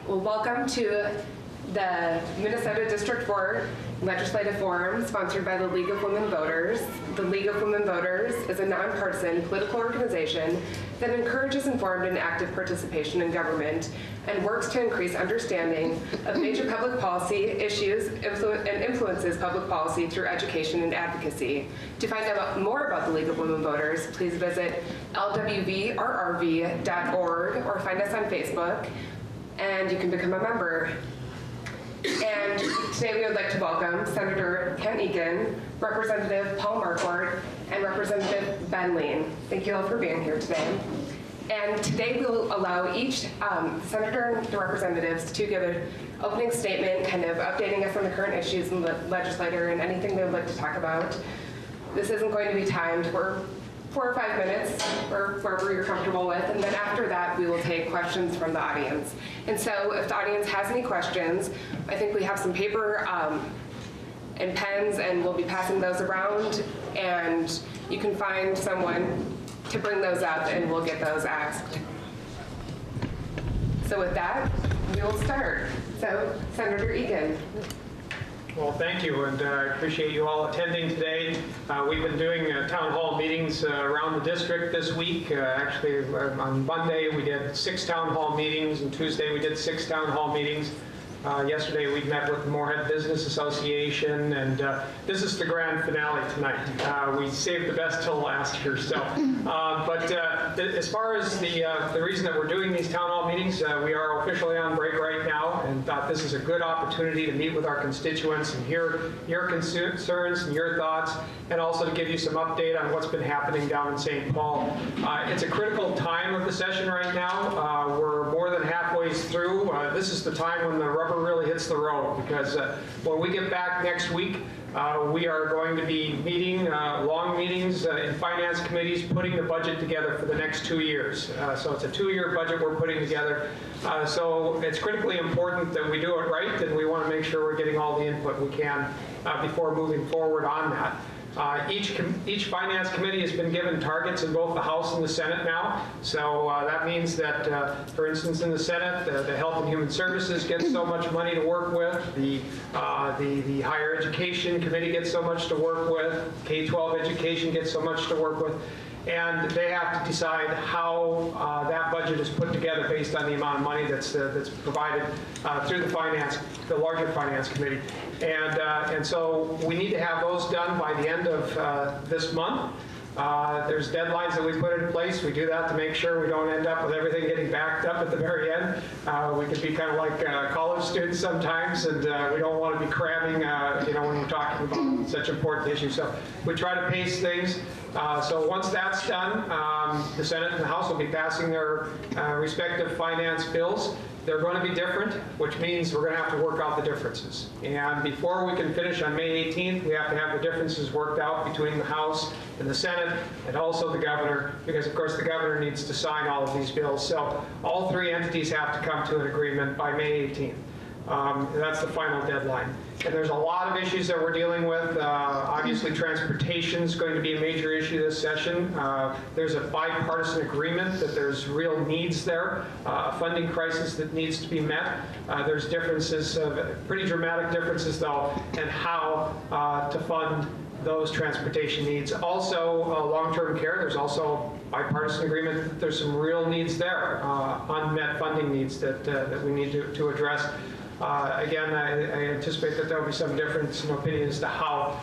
Well, welcome to the Minnesota District 4 Legislative Forum, sponsored by the League of Women Voters. The League of Women Voters is a nonpartisan political organization that encourages informed and active participation in government and works to increase understanding of major public policy issues and influences public policy through education and advocacy. To find out more about the League of Women Voters, please visit lwvrrv.org or find us on Facebook, and you can become a member. And today we would like to welcome Senator Kent Egan, Representative Paul Marquardt, and Representative Ben Leen. Thank you all for being here today. And today we'll allow each senator and the representatives to give an opening statement, kind of updating us on the current issues in the legislature and anything they would like to talk about. This isn't going to be timed. We're 4 or 5 minutes, or wherever you're comfortable with, and then after that we will take questions from the audience. And so if the audience has any questions, I think we have some paper and pens, and we'll be passing those around, and you can find someone to bring those up and we'll get those asked. So with that, we will start. So Senator Egan. Well, thank you, and I appreciate you all attending today. We've been doing town hall meetings around the district this week. Actually, on Monday we did 6 town hall meetings, and Tuesday we did 6 town hall meetings. Yesterday we met with the Moorhead Business Association, and this is the grand finale tonight. We saved the best till last here, so. But as far as the reason that we're doing these town hall meetings, we are officially on break right now, and thought this is a good opportunity to meet with our constituents and hear your concerns and your thoughts, and also to give you some update on what's been happening down in St. Paul. It's a critical time of the session right now. We're more than halfway through. This is the time when the rubber really hits the road, because when we get back next week, we are going to be meeting, long meetings in finance committees, putting the budget together for the next 2 years. So it's a 2-year budget we're putting together. So it's critically important that we do it right, and we want to make sure we're getting all the input we can before moving forward on that. Each finance committee has been given targets in both the House and the Senate now. So that means that, for instance, in the Senate, the Health and Human Services gets so much money to work with. The Higher Education Committee gets so much to work with. K-12 education gets so much to work with. And they have to decide how that budget is put together based on the amount of money that's provided through the larger finance committee. And so we need to have those done by the end of this month. There's deadlines that we put in place. We do that to make sure we don't end up with everything getting backed up at the very end. We could be kind of like college students sometimes, and we don't want to be cramming, when we're talking about such important issues. So we try to pace things. So once that's done, the Senate and the House will be passing their respective finance bills. They're going to be different, which means we're going to have to work out the differences. And before we can finish on May 18th, we have to have the differences worked out between the House and the Senate, and also the governor, because of course the governor needs to sign all of these bills. So all 3 entities have to come to an agreement by May 18th. That's the final deadline. And there's a lot of issues that we're dealing with. Obviously, transportation is going to be a major issue this session. There's a bipartisan agreement that there's real needs there, a funding crisis that needs to be met. There's differences, pretty dramatic differences, though, in how to fund those transportation needs. Also, long-term care, there's also bipartisan agreement that there's some real needs there, unmet funding needs that we need to address. Again, I anticipate that there will be some difference in opinion as to how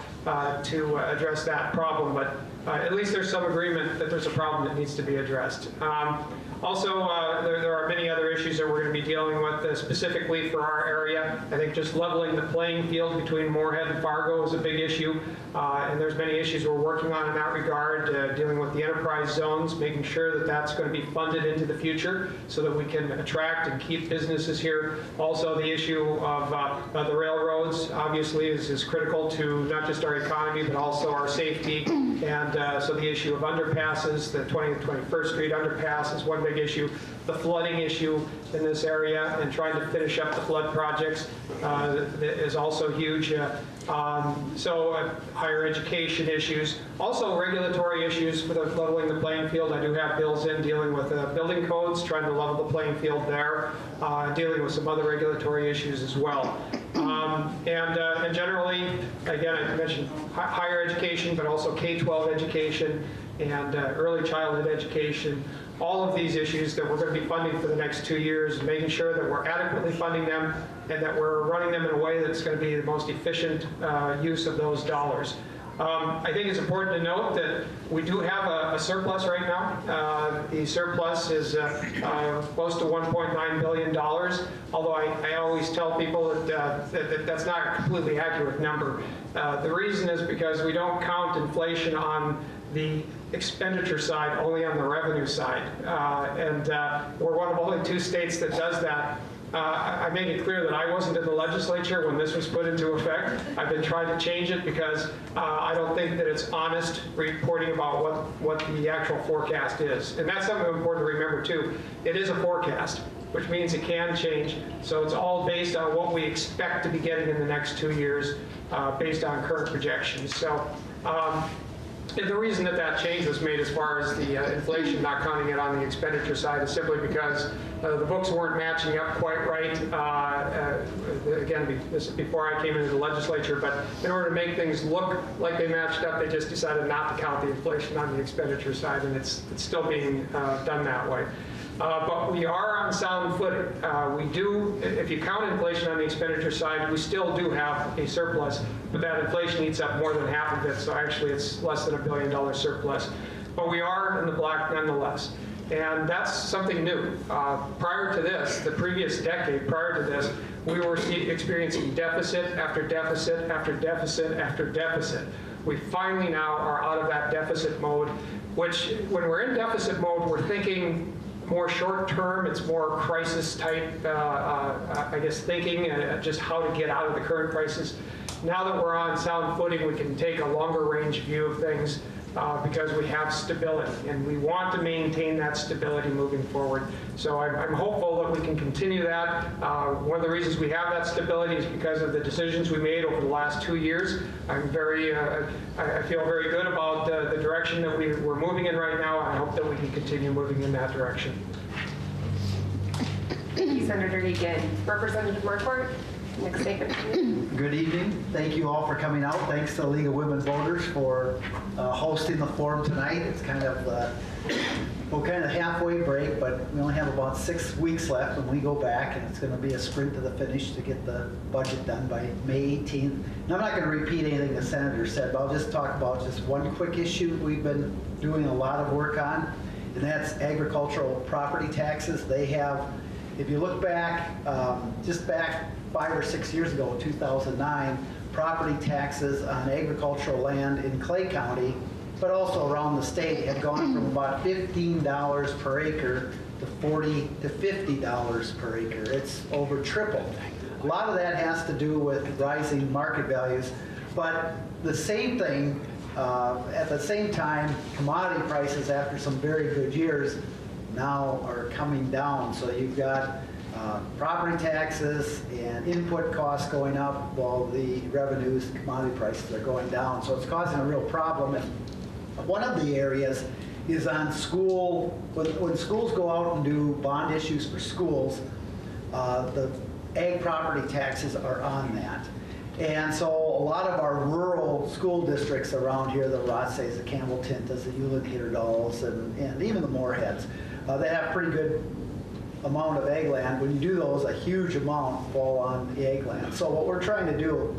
to address that problem, but at least there's some agreement that there's a problem that needs to be addressed. Also, there are many other issues that we're going to be dealing with specifically for our area. I think just leveling the playing field between Moorhead and Fargo is a big issue, and there's many issues we're working on in that regard, dealing with the enterprise zones, making sure that that's going to be funded into the future so that we can attract and keep businesses here. Also, the issue of the railroads, obviously, is critical to not just our economy, but also our safety. And so the issue of underpasses, the 20th and 21st Street underpass is one big big issue. The flooding issue in this area and trying to finish up the flood projects is also huge. Higher education issues, also regulatory issues for the leveling the playing field. I do have bills in dealing with building codes, trying to level the playing field there, dealing with some other regulatory issues as well. And generally, again, I mentioned higher education, but also K-12 education and early childhood education. All of these issues that we're going to be funding for the next 2 years, making sure that we're adequately funding them and that we're running them in a way that's going to be the most efficient use of those dollars. I think it's important to note that we do have a surplus right now. The surplus is close to $1.9 billion, although I always tell people that that's not a completely accurate number. The reason is because we don't count inflation on the expenditure side, only on the revenue side. We're one of only 2 states that does that. I made it clear that I wasn't in the legislature when this was put into effect. I've been trying to change it because I don't think that it's honest reporting about what the actual forecast is. And that's something important to remember too. It is a forecast, which means it can change. So it's all based on what we expect to be getting in the next 2 years based on current projections. So. And the reason that change was made as far as the inflation, not counting it on the expenditure side, is simply because the books weren't matching up quite right. Again, this is before I came into the legislature, but in order to make things look like they matched up, they just decided not to count the inflation on the expenditure side, and it's still being done that way. But we are on sound footing. We do, if you count inflation on the expenditure side, we still do have a surplus, but that inflation eats up more than half of it, so actually it's less than $1 billion surplus. But we are in the black nonetheless. And that's something new. Prior to this, the previous decade prior to this, we were experiencing deficit after deficit after deficit after deficit. We finally now are out of that deficit mode, which when we're in deficit mode, we're thinking more short term, it's more crisis type, thinking, just how to get out of the current crisis. Now that we're on sound footing, we can take a longer range view of things because we have stability, and we want to maintain that stability moving forward. So I'm hopeful that we can continue that. One of the reasons we have that stability is because of the decisions we made over the last 2 years. I feel very good about the direction that we're moving in right now, and I hope that we can continue moving in that direction. Thank you, Senator Egan. Representative Marquardt, next statement. Good evening. Thank you all for coming out. Thanks to the League of Women Voters for hosting the forum tonight. It's kind of halfway break, but we only have about 6 weeks left when we go back, and it's going to be a sprint to the finish to get the budget done by May 18th. And I'm not going to repeat anything the senator said, but I'll just talk about just one quick issue we've been doing a lot of work on, and that's agricultural property taxes. They have, if you look back, just back 5 or 6 years ago, 2009, property taxes on agricultural land in Clay County, but also around the state, had gone from about $15 per acre to $40 to $50 per acre. It's over tripled. A lot of that has to do with rising market values, but the same thing, at the same time, commodity prices after some very good years now are coming down. So you've got property taxes and input costs going up while the revenues, commodity prices are going down. So it's causing a real problem. And one of the areas is on school, when schools go out and do bond issues for schools, the ag property taxes are on that. And so a lot of our rural school districts around here, the Rotsays, the Campbell Tintas, the Ulan-Hitterdals, and even the Moorheads, they have pretty good amount of ag land. When you do those, a huge amount fall on the ag land. So what we're trying to do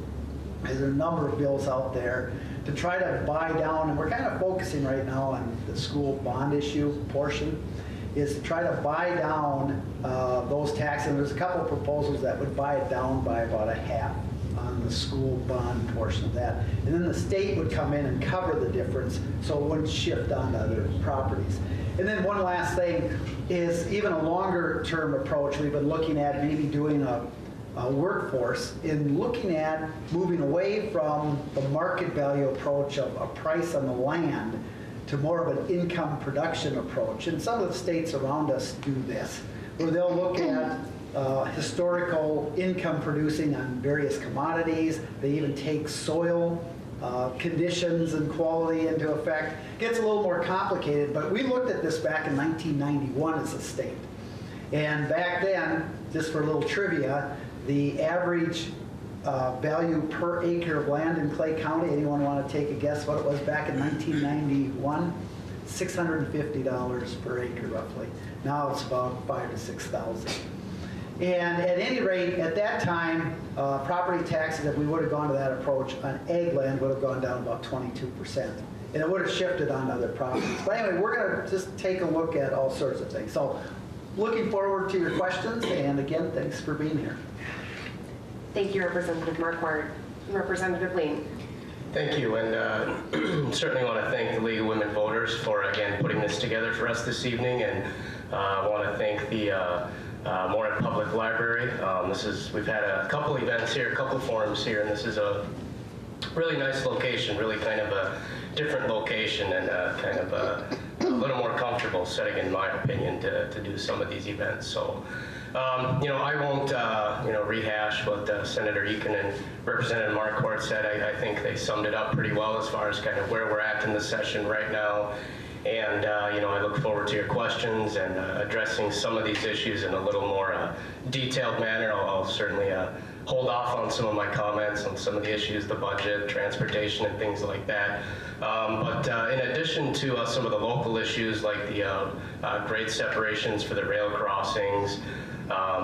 is there are a number of bills out there to try to buy down, and we're kind of focusing right now on the school bond issue portion, is to try to buy down those taxes. And there's a couple of proposals that would buy it down by about a half on the school bond portion of that. And then the state would come in and cover the difference so it wouldn't shift onto other properties. And then one last thing is even a longer term approach. We've been looking at maybe doing a workforce in looking at moving away from the market value approach of a price on the land to more of an income production approach. And some of the states around us do this, where they'll look at historical income producing on various commodities. They even take soil conditions and quality into effect. Gets a little more complicated, but we looked at this back in 1991 as a state. And back then, just for a little trivia, the average value per acre of land in Clay County, anyone want to take a guess what it was back in 1991? $650 per acre roughly. Now it's about $5,000 to $6,000. And at any rate, at that time, property taxes, if we would have gone to that approach on ag land, would have gone down about 22%. And it would have shifted on other properties. But anyway, we're going to just take a look at all sorts of things. So looking forward to your questions. And again, thanks for being here. Thank you, Representative Marquardt. Representative Lean. Thank you, and certainly want to thank the League of Women Voters for, again, putting this together for us this evening, and want to thank the Morin Public Library. We've had a couple events here, a couple forums here, and this is a really nice location, really kind of a different location, and kind of a little more comfortable setting, in my opinion, to do some of these events. So. I won't, rehash what Senator Eakin and Representative Marquardt said. I think they summed it up pretty well as far as kind of where we're at in the session right now. And, I look forward to your questions and addressing some of these issues in a little more detailed manner. I'll certainly hold off on some of my comments on some of the issues, the budget, transportation, and things like that. But in addition to some of the local issues like the grade separations for the rail crossings,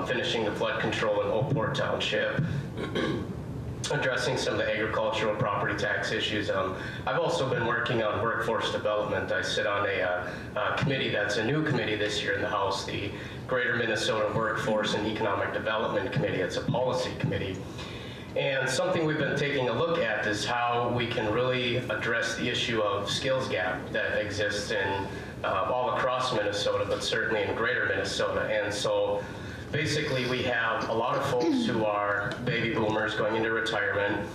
finishing the flood control in Oakport Township, addressing some of the agricultural property tax issues. I've also been working on workforce development. I sit on a committee that's a new committee this year in the House, the Greater Minnesota Workforce and Economic Development Committee. It's a policy committee. And something we've been taking a look at is how we can really address the issue of skills gap that exists in all across Minnesota, but certainly in Greater Minnesota. And so basically, we have a lot of folks who are baby boomers going into retirement,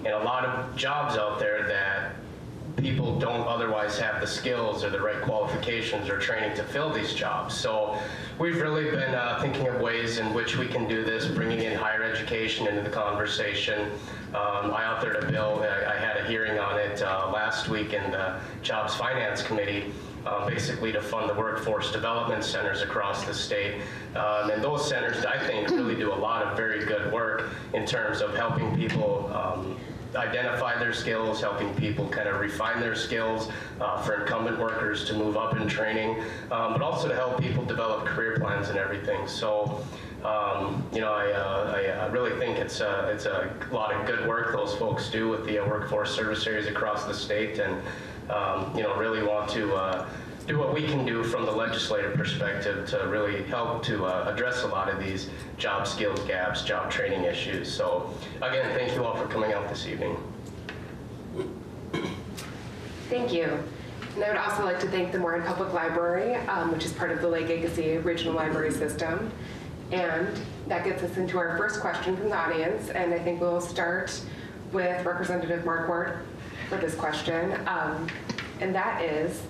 and a lot of jobs out there that people don't otherwise have the skills or the right qualifications or training to fill these jobs. So we've really been thinking of ways in which we can do this, bringing in higher education into the conversation. I authored a bill. I had a hearing on it last week in the Jobs Finance Committee, basically to fund the workforce development centers across the state. And those centers, I think, really do a lot of very good work in terms of helping people identify their skills, helping people kind of refine their skills for incumbent workers to move up in training, but also to help people develop career plans and everything. So, I really think it's a lot of good work those folks do with the workforce service areas across the state, and really want to do what we can do from the legislative perspective to really help to address a lot of these job skills gaps, job training issues. So again, thank you all for coming out this evening. Thank you. And I would also like to thank the Morin Public Library, which is part of the Lake Agassiz Regional Library System. And that gets us into our first question from the audience. And I think we'll start with Representative Marquardt for this question. And that is,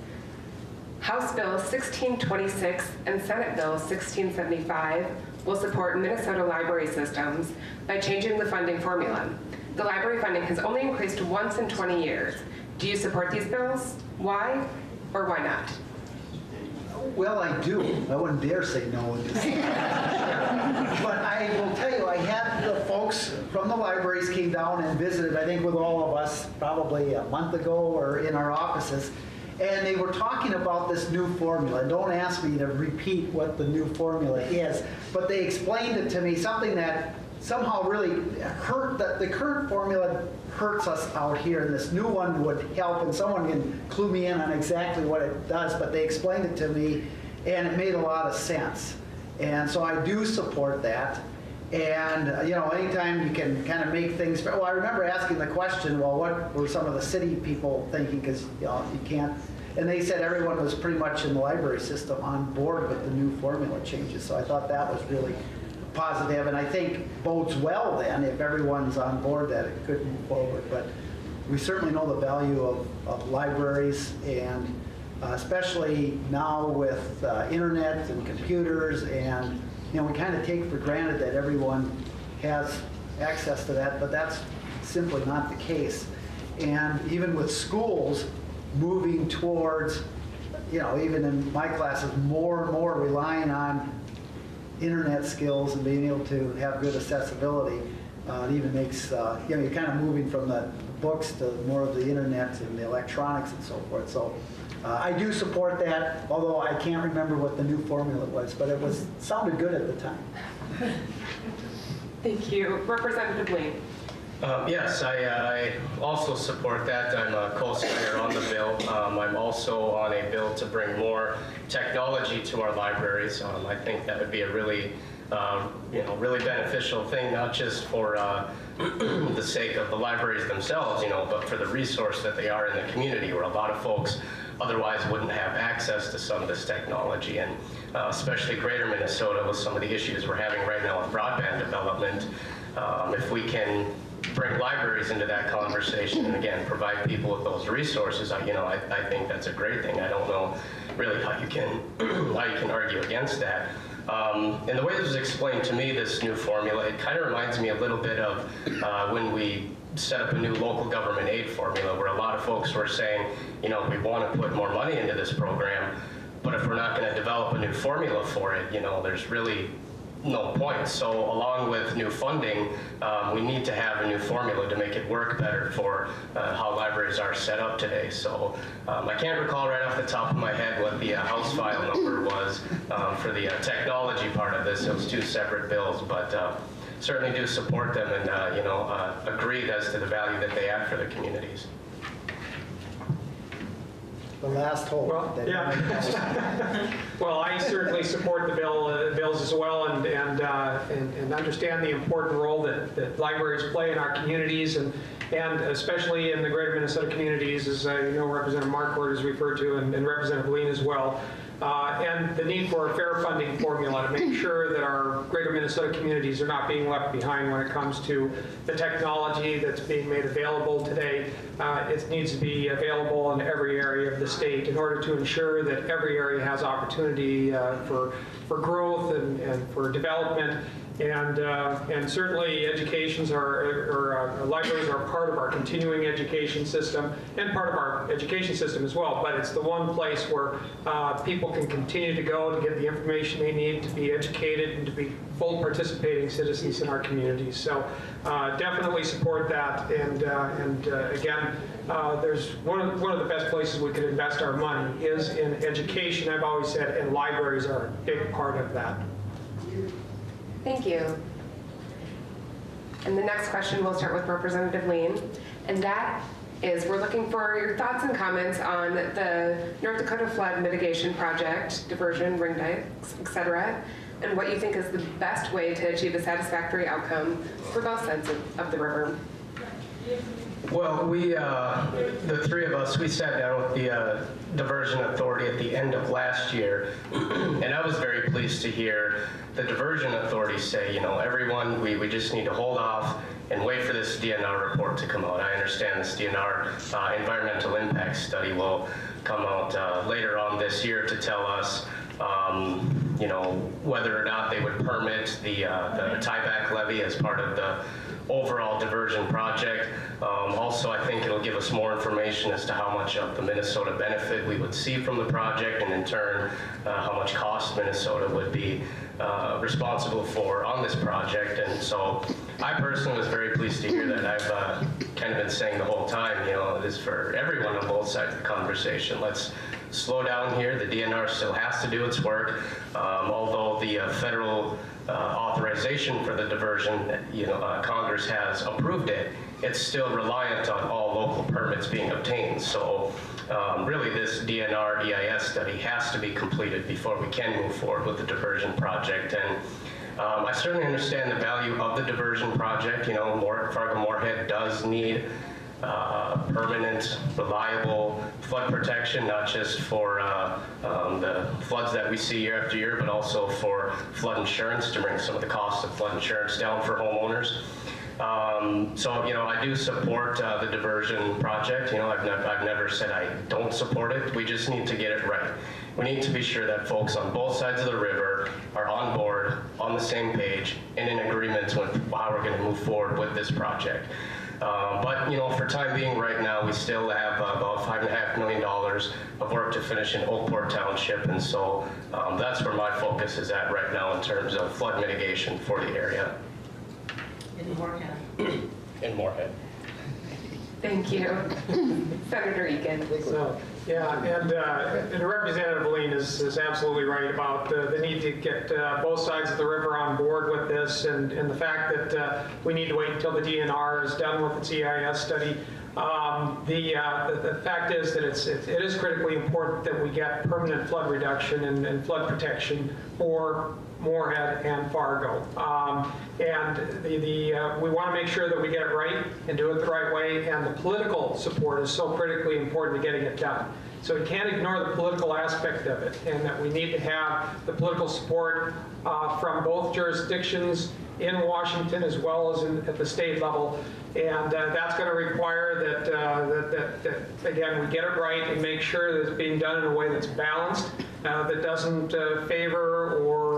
House Bill 1626 and Senate Bill 1675 will support Minnesota library systems by changing the funding formula. The library funding has only increased once in 20 years. Do you support these bills? Why or why not? Well, I do. I wouldn't dare say no. But I will tell you, I had the folks from the libraries came down and visited, I think with all of us, probably a month ago or in our offices. And they were talking about this new formula. Don't ask me to repeat what the new formula is, but they explained it to me, something that somehow really hurt, that the current formula hurts us out here, and this new one would help, and someone can clue me in on exactly what it does, but they explained it to me, and it made a lot of sense. And so I do support that. And, anytime you can kind of make things, well, I remember asking the question, well, what were some of the city people thinking? Because, you can't, and they said everyone was pretty much in the library system on board with the new formula changes. So I thought that was really positive, and I think bodes well then if everyone's on board that it could move forward. But we certainly know the value of libraries, and especially now with internet and computers, and we kind of take for granted that everyone has access to that, but that's simply not the case. And even with schools moving towards, even in my classes, more and more relying on internet skills and being able to have good accessibility, it even makes, you're kind of moving from the books to more of the internet and the electronics and so forth. So I do support that, although I can't remember what the new formula was, but it sounded good at the time. Thank you. Representative Lee. Yes, I also support that. I'm a co-signer on the bill. I'm also on a bill to bring more technology to our libraries. I think that would be a really, really beneficial thing, not just for the sake of the libraries themselves, but for the resource that they are in the community, where a lot of folks otherwise wouldn't have access to some of this technology, and especially Greater Minnesota with some of the issues we're having right now with broadband development. If we can bring libraries into that conversation and again provide people with those resources, I think that's a great thing. I don't know really how you can argue against that. And the way this was explained to me, this new formula, it kind of reminds me a little bit of when we set up a new local government aid formula, where a lot of folks were saying, we want to put more money into this program, but if we're not going to develop a new formula for it, there's really no point. So along with new funding, we need to have a new formula to make it work better for how libraries are set up today. So I can't recall right off the top of my head what the House file number was for the technology part of this. It was two separate bills, but certainly do support them and agreed as to the value that they add for the communities. The last hope. Well, yeah. Well, I certainly support the bills as well, and understand the important role that libraries play in our communities, and especially in the Greater Minnesota communities, as Representative Marquardt has referred to, and Representative Lean as well. And the need for a fair funding formula to make sure that our Greater Minnesota communities are not being left behind when it comes to the technology that's being made available today. It needs to be available in every area of the state in order to ensure that every area has opportunity for growth and for development. And certainly educations libraries are part of our continuing education system and part of our education system as well, but it's the one place where people can continue to go to get the information they need to be educated and to be full participating citizens in our communities. So definitely support that, and again, there's one of the best places we could invest our money is in education, I've always said, and libraries are a big part of that. Thank you. And the next question, we'll start with Representative Lean, and that is, we're looking for your thoughts and comments on the North Dakota Flood Mitigation Project, diversion, ring dikes, et cetera, and what you think is the best way to achieve a satisfactory outcome for both sides of the river. Well, the three of us, we sat down with the Diversion Authority at the end of last year, and I was very pleased to hear the Diversion Authority say, everyone, we just need to hold off and wait for this DNR report to come out. I understand this DNR environmental impact study will come out later on this year to tell us whether or not they would permit the tieback levee as part of the overall diversion project. Also, I think it'll give us more information as to how much of the Minnesota benefit we would see from the project, and in turn, how much cost Minnesota would be responsible for on this project. And so I personally was very pleased to hear that. I've kind of been saying the whole time, it is for everyone on both sides of the conversation. Let's slow down here. The DNR still has to do its work, although the federal authorization for the diversion, Congress has approved it. It's still reliant on all local permits being obtained. So really this DNR EIS study has to be completed before we can move forward with the diversion project. And I certainly understand the value of the diversion project. Fargo-Moorhead does need permanent, reliable flood protection, not just for the floods that we see year after year, but also for flood insurance to bring some of the costs of flood insurance down for homeowners. So, I do support the diversion project. I've never said I don't support it. We just need to get it right. We need to be sure that folks on both sides of the river are on board, on the same page, and in agreement with how we're going to move forward with this project. But for time being right now, we still have about $5.5 million of work to finish in Oakport Township, and so that's where my focus is at right now in terms of flood mitigation for the area. In Moorhead. In Moorhead. Thank you. Senator Egan. So, yeah, and Representative Lean is absolutely right about the need to get both sides of the river on board with this, and the fact that we need to wait until the DNR is done with its EIS study. The fact is that it is critically important that we get permanent flood reduction and flood protection for Moorhead and Fargo. We want to make sure that we get it right and do it the right way, and the political support is so critically important to getting it done. So we can't ignore the political aspect of it, and that we need to have the political support from both jurisdictions in Washington as well as at the state level. And that's going to require that again, we get it right and make sure that it's being done in a way that's balanced, that doesn't favor or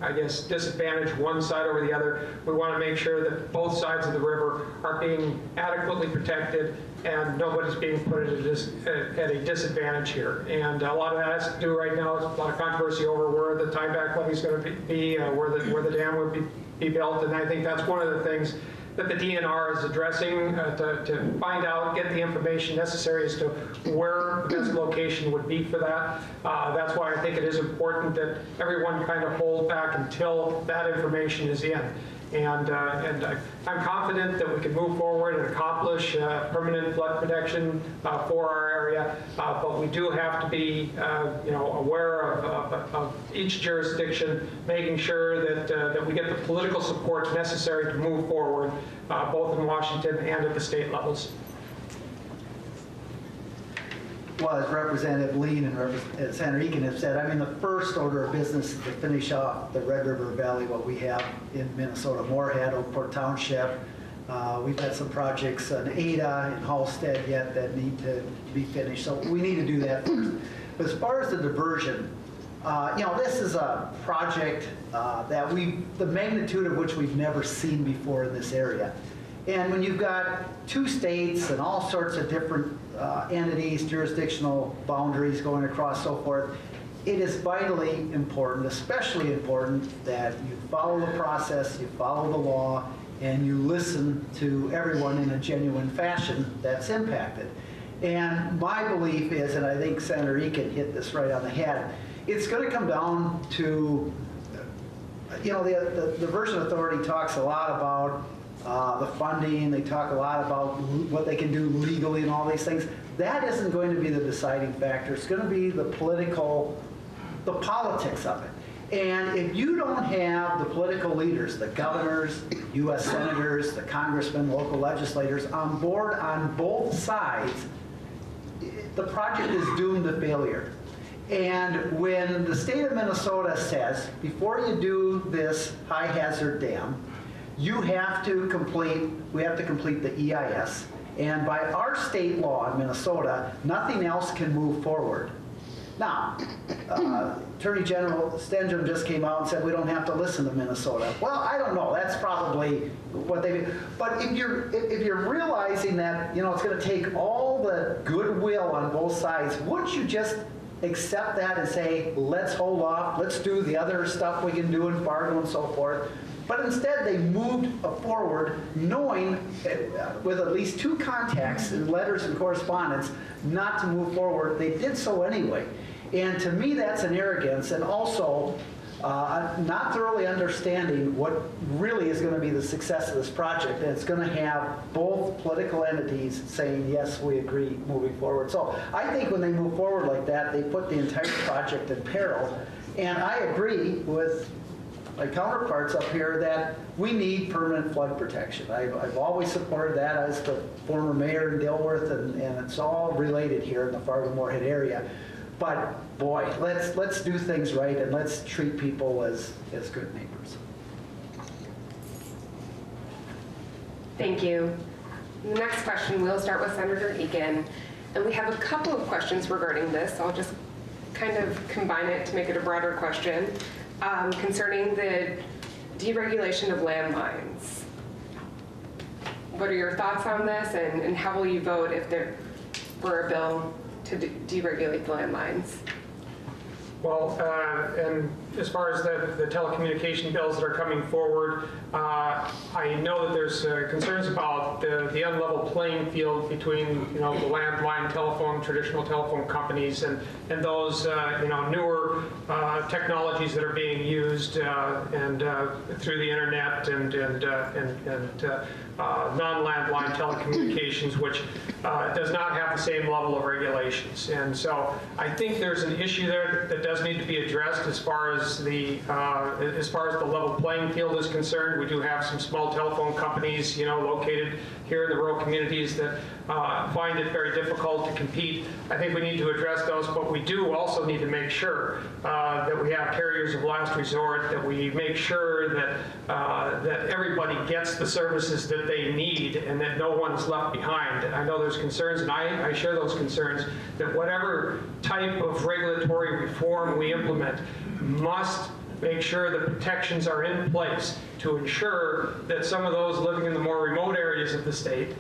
I guess disadvantage one side over the other. We want to make sure that both sides of the river are being adequately protected and nobody's being put at a disadvantage here. And a lot of that has to do right now is a lot of controversy over where the tieback levee is going to be, where the dam would be built. And I think that's one of the things that the DNR is addressing to find out, get the information necessary as to where the best location would be for that. That's why I think it is important that everyone kind of hold back until that information is in. And I'm confident that we can move forward and accomplish permanent flood protection for our area, but we do have to be aware of each jurisdiction, making sure that we get the political support necessary to move forward, both in Washington and at the state levels. Well, as Representative Lean and Senator Egan have said, I mean, the first order of business is to finish off the Red River Valley, what we have in Minnesota, Moorhead, Oakport Township. We've had some projects in Ada and Halstead yet that need to be finished, so we need to do that first. But as far as the diversion, this is a project that the magnitude of which we've never seen before in this area. And when you've got two states and all sorts of different entities, jurisdictional boundaries going across, so forth, it is vitally important, especially important, that you follow the process, you follow the law, and you listen to everyone in a genuine fashion that's impacted. And my belief is, and I think Senator Egan hit this right on the head, it's going to come down to, the Diversion Authority talks a lot about the funding, they talk a lot about what they can do legally and all these things. That isn't going to be the deciding factor. It's going to be the politics of it. And if you don't have the political leaders, the governors, the U.S. senators, the congressmen, local legislators on board on both sides, the project is doomed to failure. And when the state of Minnesota says, before you do this high hazard dam, we have to complete the EIS. And by our state law in Minnesota, nothing else can move forward. Now, Attorney General Stenjum just came out and said we don't have to listen to Minnesota. Well, I don't know. That's probably what they mean. But if you're realizing that it's going to take all the goodwill on both sides, wouldn't you just accept that and say, let's hold off, let's do the other stuff we can do in Fargo and so forth? But instead, they moved forward knowing, with at least 2 contacts and letters and correspondence, not to move forward. They did so anyway. And to me, that's an arrogance, and also not thoroughly understanding what really is going to be the success of this project. And it's going to have both political entities saying, yes, we agree, moving forward. So I think when they move forward like that, they put the entire project in peril. And I agree with my counterparts up here that we need permanent flood protection. I've always supported that as the former mayor in Dilworth, and it's all related here in the Fargo-Moorhead area. But boy, let's do things right, and let's treat people as good neighbors. Thank you. The next question, we'll start with Senator Egan. And we have a couple of questions regarding this. I'll just kind of combine it to make it a broader question concerning the deregulation of landlines. What are your thoughts on this, and how will you vote if there were a bill to deregulate the landlines? Well, and as far as the telecommunication bills that are coming forward, I know that there's concerns about the unlevel playing field between, the landline telephone, traditional telephone companies, and those, newer technologies that are being used and through the internet and non-landline telecommunications, which does not have the same level of regulations. And so I think there's an issue there that does need to be addressed as far as the level playing field is concerned. We do have some small telephone companies, located here in the rural communities that find it very difficult to compete. I think we need to address those, but we do also need to make sure that we have carriers of last resort, that we make sure that that everybody gets the services that they need and that no one's left behind. I know there's concerns, and I share those concerns, that whatever type of regulatory reform we implement must make sure the protections are in place to ensure that some of those living in the more remote areas of the state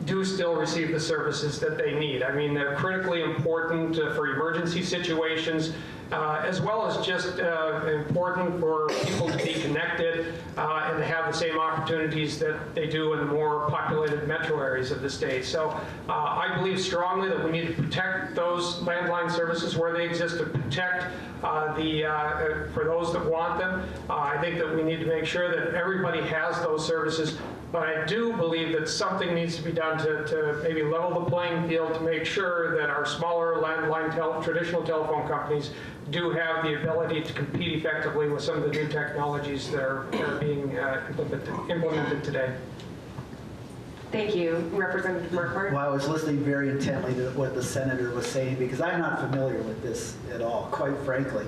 do still receive the services that they need. I mean, they're critically important for emergency situations, as well as just important for people to be connected and to have the same opportunities that they do in the more populated metro areas of the state. So I believe strongly that we need to protect those landline services where they exist, to protect for those that want them. I think that we need to make sure that everybody has those services. But I do believe that something needs to be done to maybe level the playing field to make sure that our smaller landline traditional telephone companies do have the ability to compete effectively with some of the new technologies that are being implemented today. Thank you. Representative Markwart. Well, I was listening very intently to what the senator was saying because I'm not familiar with this at all, quite frankly.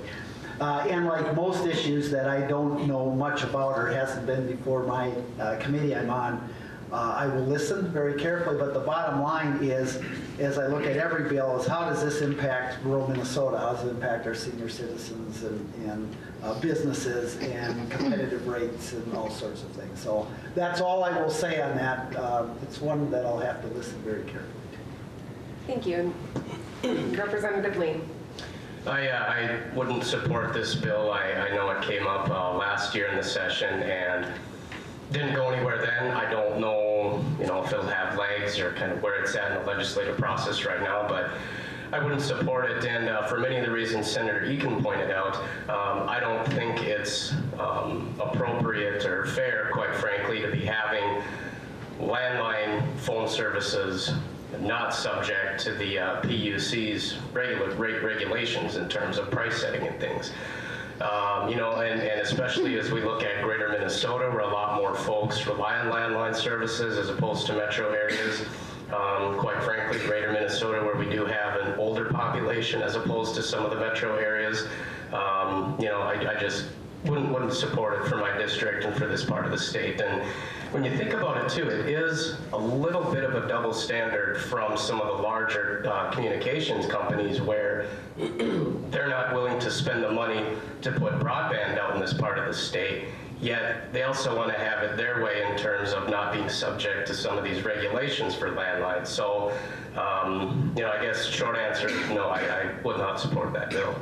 And like most issues that I don't know much about or hasn't been before my committee I'm on, I will listen very carefully, but the bottom line is, as I look at every bill, is how does this impact rural Minnesota? How does it impact our senior citizens and businesses and competitive rates and all sorts of things? So that's all I will say on that. It's one that I'll have to listen very carefully to. Thank you. Representative Lee. I wouldn't support this bill. I know it came up last year in the session and didn't go anywhere then. I don't know, if it'll have legs or kind of where it's at in the legislative process right now, but I wouldn't support it. And for many of the reasons Senator Egan pointed out, I don't think it's appropriate or fair, quite frankly, to be having landline phone services not subject to the PUC's regulations in terms of price setting and things. And especially as we look at greater Minnesota, where a lot more folks rely on landline services as opposed to metro areas. Quite frankly, greater Minnesota, where we do have an older population as opposed to some of the metro areas, I just wouldn't support it for my district and for this part of the state. And when you think about it too, it is a little bit of a double standard from some of the larger communications companies where they're not willing to spend the money to put broadband out in this part of the state, yet they also want to have it their way in terms of not being subject to some of these regulations for landlines. So, I guess short answer is no, I would not support that bill.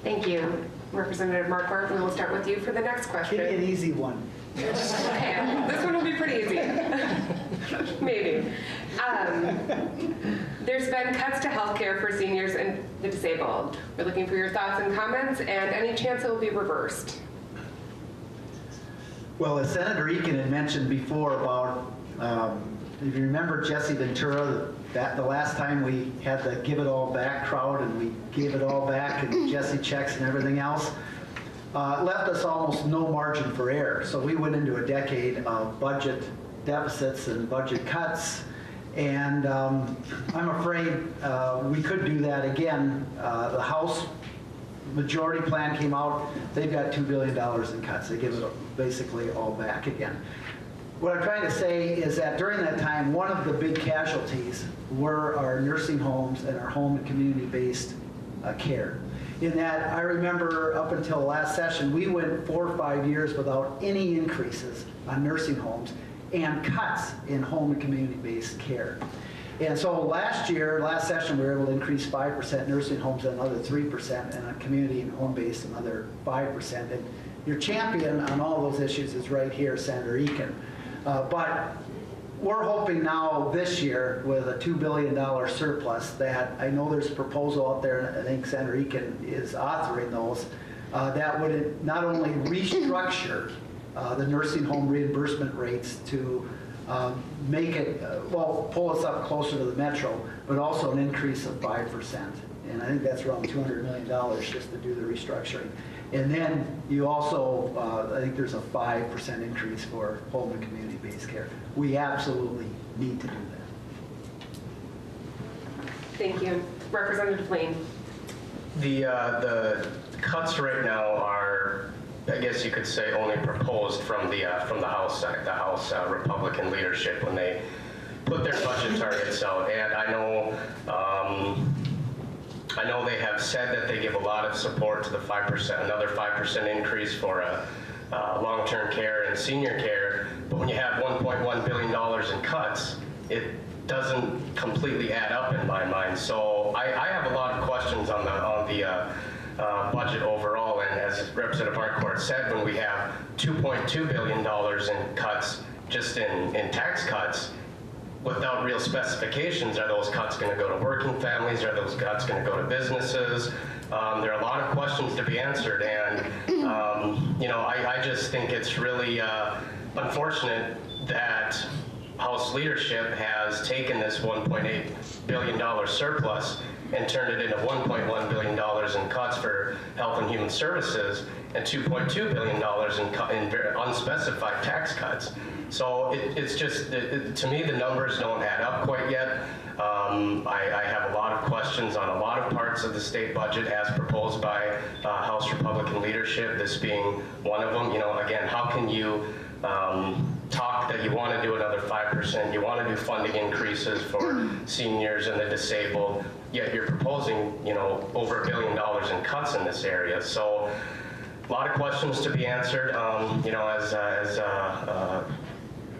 Thank you. Representative Markwart, we will start with you for the next question. Give me an easy one. Okay, this one will be pretty easy. Maybe. There's been cuts to health care for seniors and the disabled. We're looking for your thoughts and comments and any chance it will be reversed. Well, as Senator Egan had mentioned before about, if you remember Jesse Ventura, the last time we had the give it all back crowd and we gave it all back and Jesse checks and everything else, left us almost no margin for error. So we went into a decade of budget deficits and budget cuts. And I'm afraid we could do that again. The House majority plan came out, they've got $2 billion in cuts. They give it basically all back again. What I'm trying to say is that during that time, one of the big casualties were our nursing homes and our home and community-based care. In that, I remember up until last session, we went 4 or 5 years without any increases on nursing homes and cuts in home and community-based care. And so last session, we were able to increase 5% nursing homes, another 3%, and on community and home-based, another 5%. And your champion on all those issues is right here, Senator Eakin. But we're hoping now this year with a $2 billion surplus that I know there's a proposal out there, and I think Senator Eakin is authoring those, that would not only restructure the nursing home reimbursement rates to make it, pull us up closer to the metro, but also an increase of 5%. And I think that's around $200 million just to do the restructuring. And then you also, I think there's a 5% increase for home and community-based care. We absolutely need to do that. Thank you. Representative Lane. The cuts right now are, I guess you could say, only proposed from the House side, the House Republican leadership when they put their budget targets out. And I know they have said that they give a lot of support to the 5%, another 5% increase for long-term care and senior care. But when you have $1.1 billion in cuts, it doesn't completely add up in my mind. So I have a lot of questions on the budget overall. And as Representative Marquardt said, when we have $2.2 billion in cuts, just in tax cuts, without real specifications, are those cuts going to go to working families? Are those cuts going to go to businesses? There are a lot of questions to be answered, and I just think it's really unfortunate that House leadership has taken this $1.8 billion surplus and turned it into $1.1 billion in cuts for health and human services and $2.2 billion in unspecified tax cuts. So it's just, to me, the numbers don't add up quite yet. I have a lot of questions on a lot of parts of the state budget as proposed by House Republican leadership, this being one of them. Again, how can you talk that you want to do another 5%, you want to do funding increases for seniors and the disabled, yet you're proposing, over $1 billion in cuts in this area. So a lot of questions to be answered.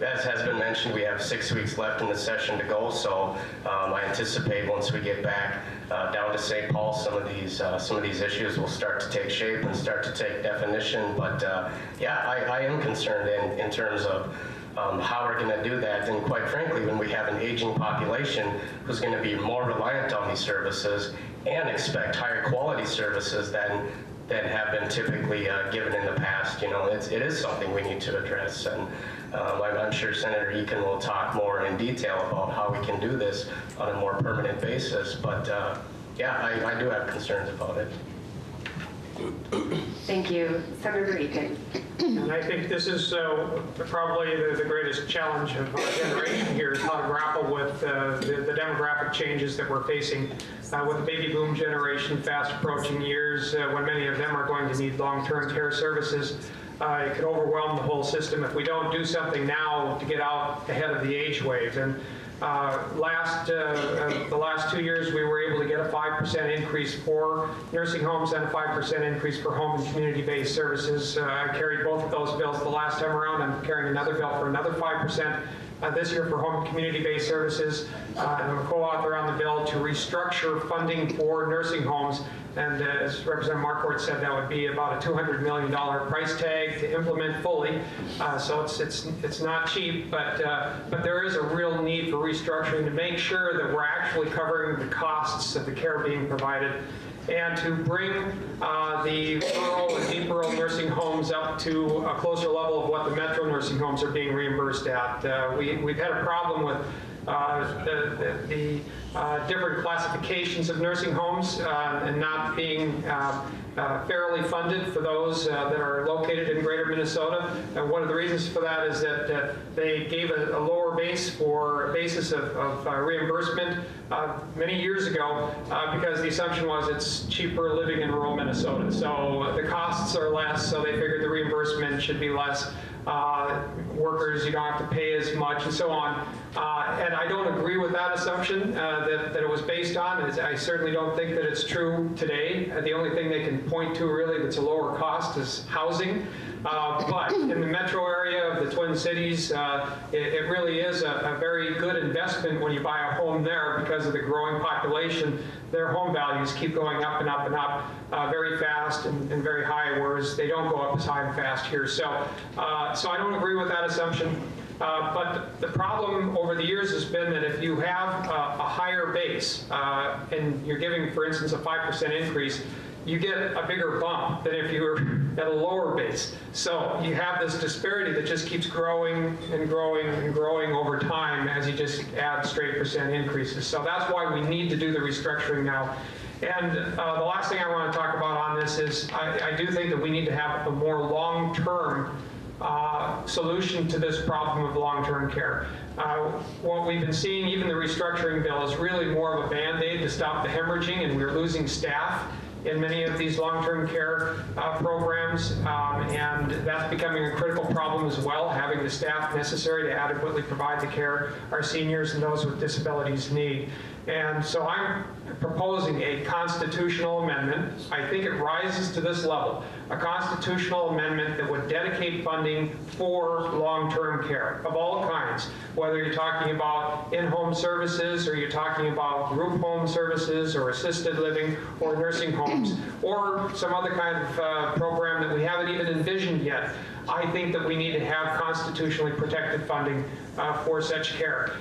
As has been mentioned, we have 6 weeks left in the session to go, so I anticipate once we get back down to St. Paul, some of these issues will start to take shape and start to take definition. But I am concerned in terms of how we're going to do that. And quite frankly, when we have an aging population who's going to be more reliant on these services and expect higher quality services than have been typically given in the past, it is something we need to address. And I'm sure Senator Eakin will talk more in detail about how we can do this on a more permanent basis. But I do have concerns about it. Thank you. Senator Eakin. And I think this is probably the greatest challenge of our generation here, is how to grapple with the demographic changes that we're facing with the baby boom generation fast approaching years when many of them are going to need long-term care services. It could overwhelm the whole system if we don't do something now to get out ahead of the age wave. And the last 2 years, we were able to get a 5% increase for nursing homes and a 5% increase for home and community-based services. I carried both of those bills the last time around. I'm carrying another bill for another 5% this year for home and community-based services. And I'm a co-author on the bill to restructure funding for nursing homes. And as Representative Marquardt said, that would be about a $200 million price tag to implement fully. So it's not cheap, but there is a real need for restructuring to make sure that we're actually covering the costs of the care being provided, and to bring the rural and deep rural nursing homes up to a closer level of what the metro nursing homes are being reimbursed at. We've had a problem with the different classifications of nursing homes and not being fairly funded for those that are located in greater Minnesota. And one of the reasons for that is that they gave a lower basis of reimbursement many years ago because the assumption was it's cheaper living in rural Minnesota. So the costs are less, so they figured the reimbursement should be less. Workers, you don't have to pay as much, and so on. And I don't agree with that assumption that it was based on. I certainly don't think that it's true today. The only thing they can point to really that's a lower cost is housing. But in the metro area of the Twin Cities, it really is a very good investment when you buy a home there because of the growing population. Their home values keep going up and up and up very fast and very high, whereas they don't go up as high and fast here. So I don't agree with that assumption. But the problem over the years has been that if you have a higher base and you're giving, for instance, a 5% increase, you get a bigger bump than if you were at a lower base. So you have this disparity that just keeps growing and growing and growing over time as you just add straight percent increases. So that's why we need to do the restructuring now. And the last thing I want to talk about on this is I do think that we need to have a more long-term solution to this problem of long-term care. What we've been seeing, even the restructuring bill, is really more of a Band-Aid to stop the hemorrhaging, and we're losing staff in many of these long-term care programs, and that's becoming a critical problem as well, having the staff necessary to adequately provide the care our seniors and those with disabilities need. And so I'm proposing a constitutional amendment. I think it rises to this level, a constitutional amendment that would dedicate funding for long-term care of all kinds, whether you're talking about in-home services or you're talking about group home services or assisted living or nursing homes or some other kind of program that we haven't even envisioned yet. I think that we need to have constitutionally protected funding for such care.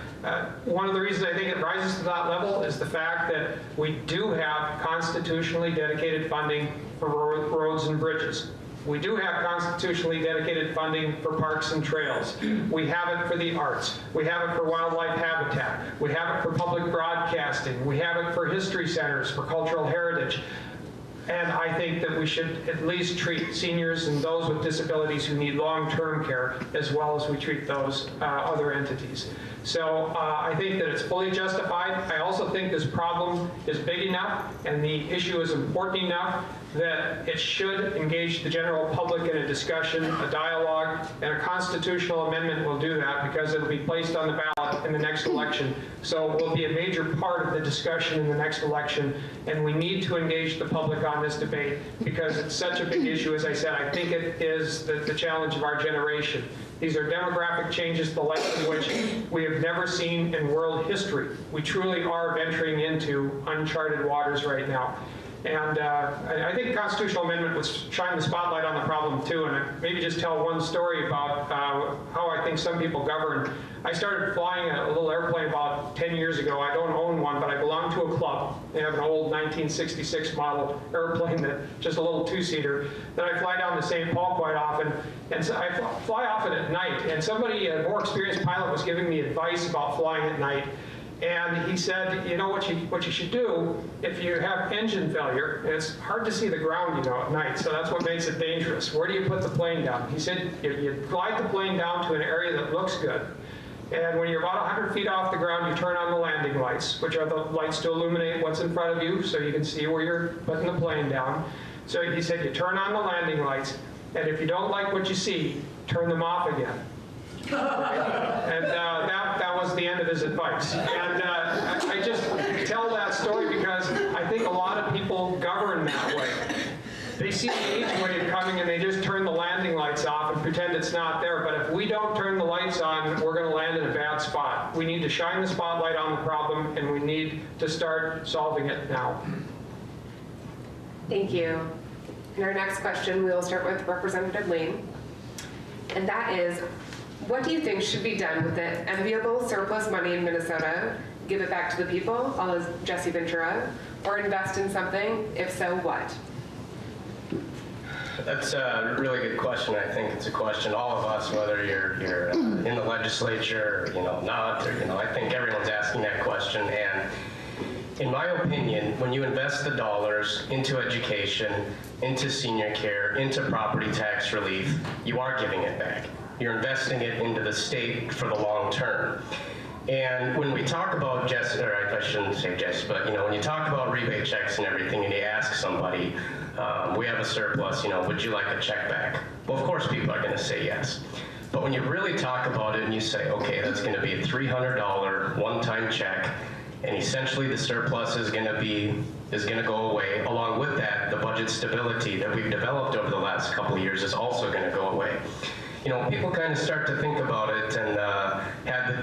One of the reasons I think it rises to that level is the fact that we do have constitutionally dedicated funding for roads and bridges. We do have constitutionally dedicated funding for parks and trails. We have it for the arts. We have it for wildlife habitat. We have it for public broadcasting. We have it for history centers, for cultural heritage. And I think that we should at least treat seniors and those with disabilities who need long-term care as well as we treat those other entities. So I think that it's fully justified. I also think this problem is big enough and the issue is important enough that it should engage the general public in a discussion, a dialogue, and a constitutional amendment will do that because it will be placed on the ballot in the next election. So it will be a major part of the discussion in the next election, and we need to engage the public on this debate because it's such a big issue. As I said, I think it is the challenge of our generation. These are demographic changes, the likes of which we have never seen in world history. We truly are venturing into uncharted waters right now. And I think the constitutional amendment would shine the spotlight on the problem too, and maybe just tell one story about how I think some people govern. I started flying a little airplane about 10 years ago. I don't own one, but I belong to a club. They have an old 1966 model airplane, that just a little two-seater, that I fly down to St. Paul quite often. And so I fly often at night, and somebody, a more experienced pilot, was giving me advice about flying at night. And he said, you know what you should do if you have engine failure, and it's hard to see the ground, you know, at night, so that's what makes it dangerous. Where do you put the plane down? He said, you glide the plane down to an area that looks good. And when you're about 100 feet off the ground, you turn on the landing lights, which are the lights to illuminate what's in front of you so you can see where you're putting the plane down. So he said, you turn on the landing lights, and if you don't like what you see, turn them off again. And that was the end of his advice. And I just tell that story because I think a lot of people govern that way. They see the age wave coming and they just turn the landing lights off and pretend it's not there. But if we don't turn the lights on, we're going to land in a bad spot. We need to shine the spotlight on the problem, and we need to start solving it now. Thank you. And our next question, we'll start with Representative Lane. And that is, what do you think should be done with the enviable surplus money in Minnesota? Give it back to the people, all as Jesse Ventura, or invest in something? If so, what? That's a really good question. I think it's a question all of us, whether you're in the legislature, not, or, I think everyone's asking that question. And in my opinion, when you invest the dollars into education, into senior care, into property tax relief, you are giving it back. You're investing it into the state for the long term. And when we talk about I shouldn't say but when you talk about rebate checks and everything, and you ask somebody, we have a surplus, would you like a check back? Well, of course, people are going to say yes. But when you really talk about it and you say, okay, that's going to be a $300 one-time check, and essentially the surplus is going to go away. Along with that, the budget stability that we've developed over the last couple of years is also going to go away. People kind of start to think about it, and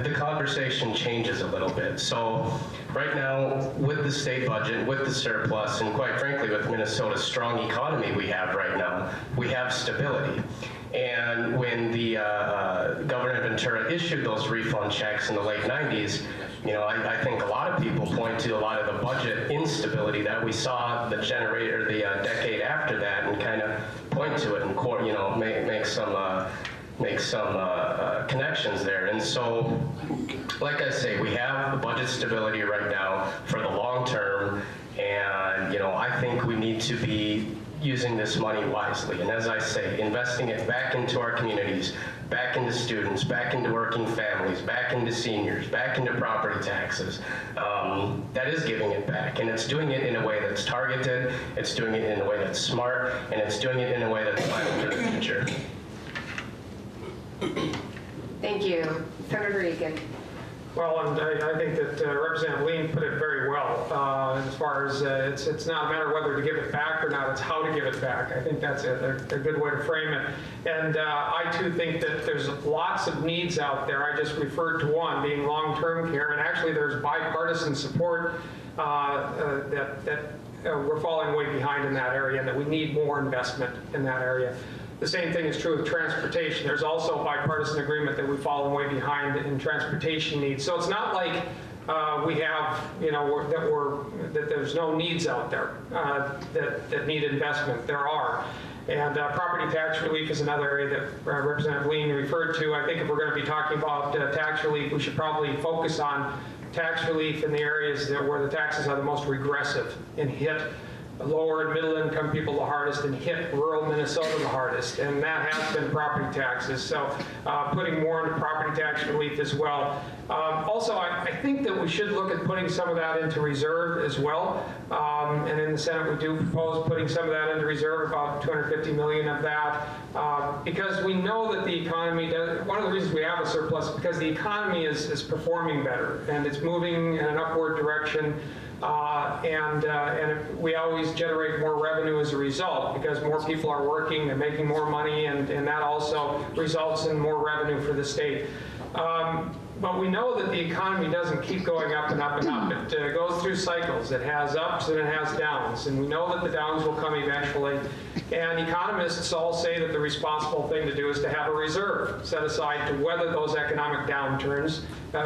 the conversation changes a little bit. So right now, with the state budget, with the surplus, and quite frankly, with Minnesota's strong economy we have right now, we have stability. And when the Governor Ventura issued those refund checks in the late 90s, I think a lot of people point to a lot of the budget instability that we saw the decade after that, and kind of point to it and make some connections there. And so, like I say, we have the budget stability right now for the long term, and I think we need to be using this money wisely. And as I say, investing it back into our communities, back into students, back into working families, back into seniors, back into property taxes. That is giving it back, and it's doing it in a way that's targeted, it's doing it in a way that's smart, and it's doing it in a way that's planning for the future. Thank you. Senator Egan. Well, and I think that Representative Lean put it very well, as far as it's not a matter of whether to give it back or not, it's how to give it back. I think that's a good way to frame it. And I too think that there's lots of needs out there. I just referred to one, being long-term care, and actually there's bipartisan support that we're falling way behind in that area, and that we need more investment in that area. The same thing is true with transportation. There's also bipartisan agreement that we've fallen way behind in transportation needs. So it's not like we have, that there's no needs out there that need investment. There are. And property tax relief is another area that Representative Lean referred to. I think if we're going to be talking about tax relief, we should probably focus on tax relief in the areas where the taxes are the most regressive and hit lower and middle income people the hardest, and hit rural Minnesota the hardest, and that has been property taxes. So putting more into property tax relief as well. Also, I think that we should look at putting some of that into reserve as well. And in the Senate, we do propose putting some of that into reserve, about $250 million of that, because we know that the economy does. One of the reasons we have a surplus is because the economy is performing better, and it's moving in an upward direction. And we always generate more revenue as a result, because more people are working and making more money, and that also results in more revenue for the state. But we know that the economy doesn't keep going up and up and up. It goes through cycles. It has ups and it has downs, and we know that the downs will come eventually. And economists all say that the responsible thing to do is to have a reserve set aside to weather those economic downturns,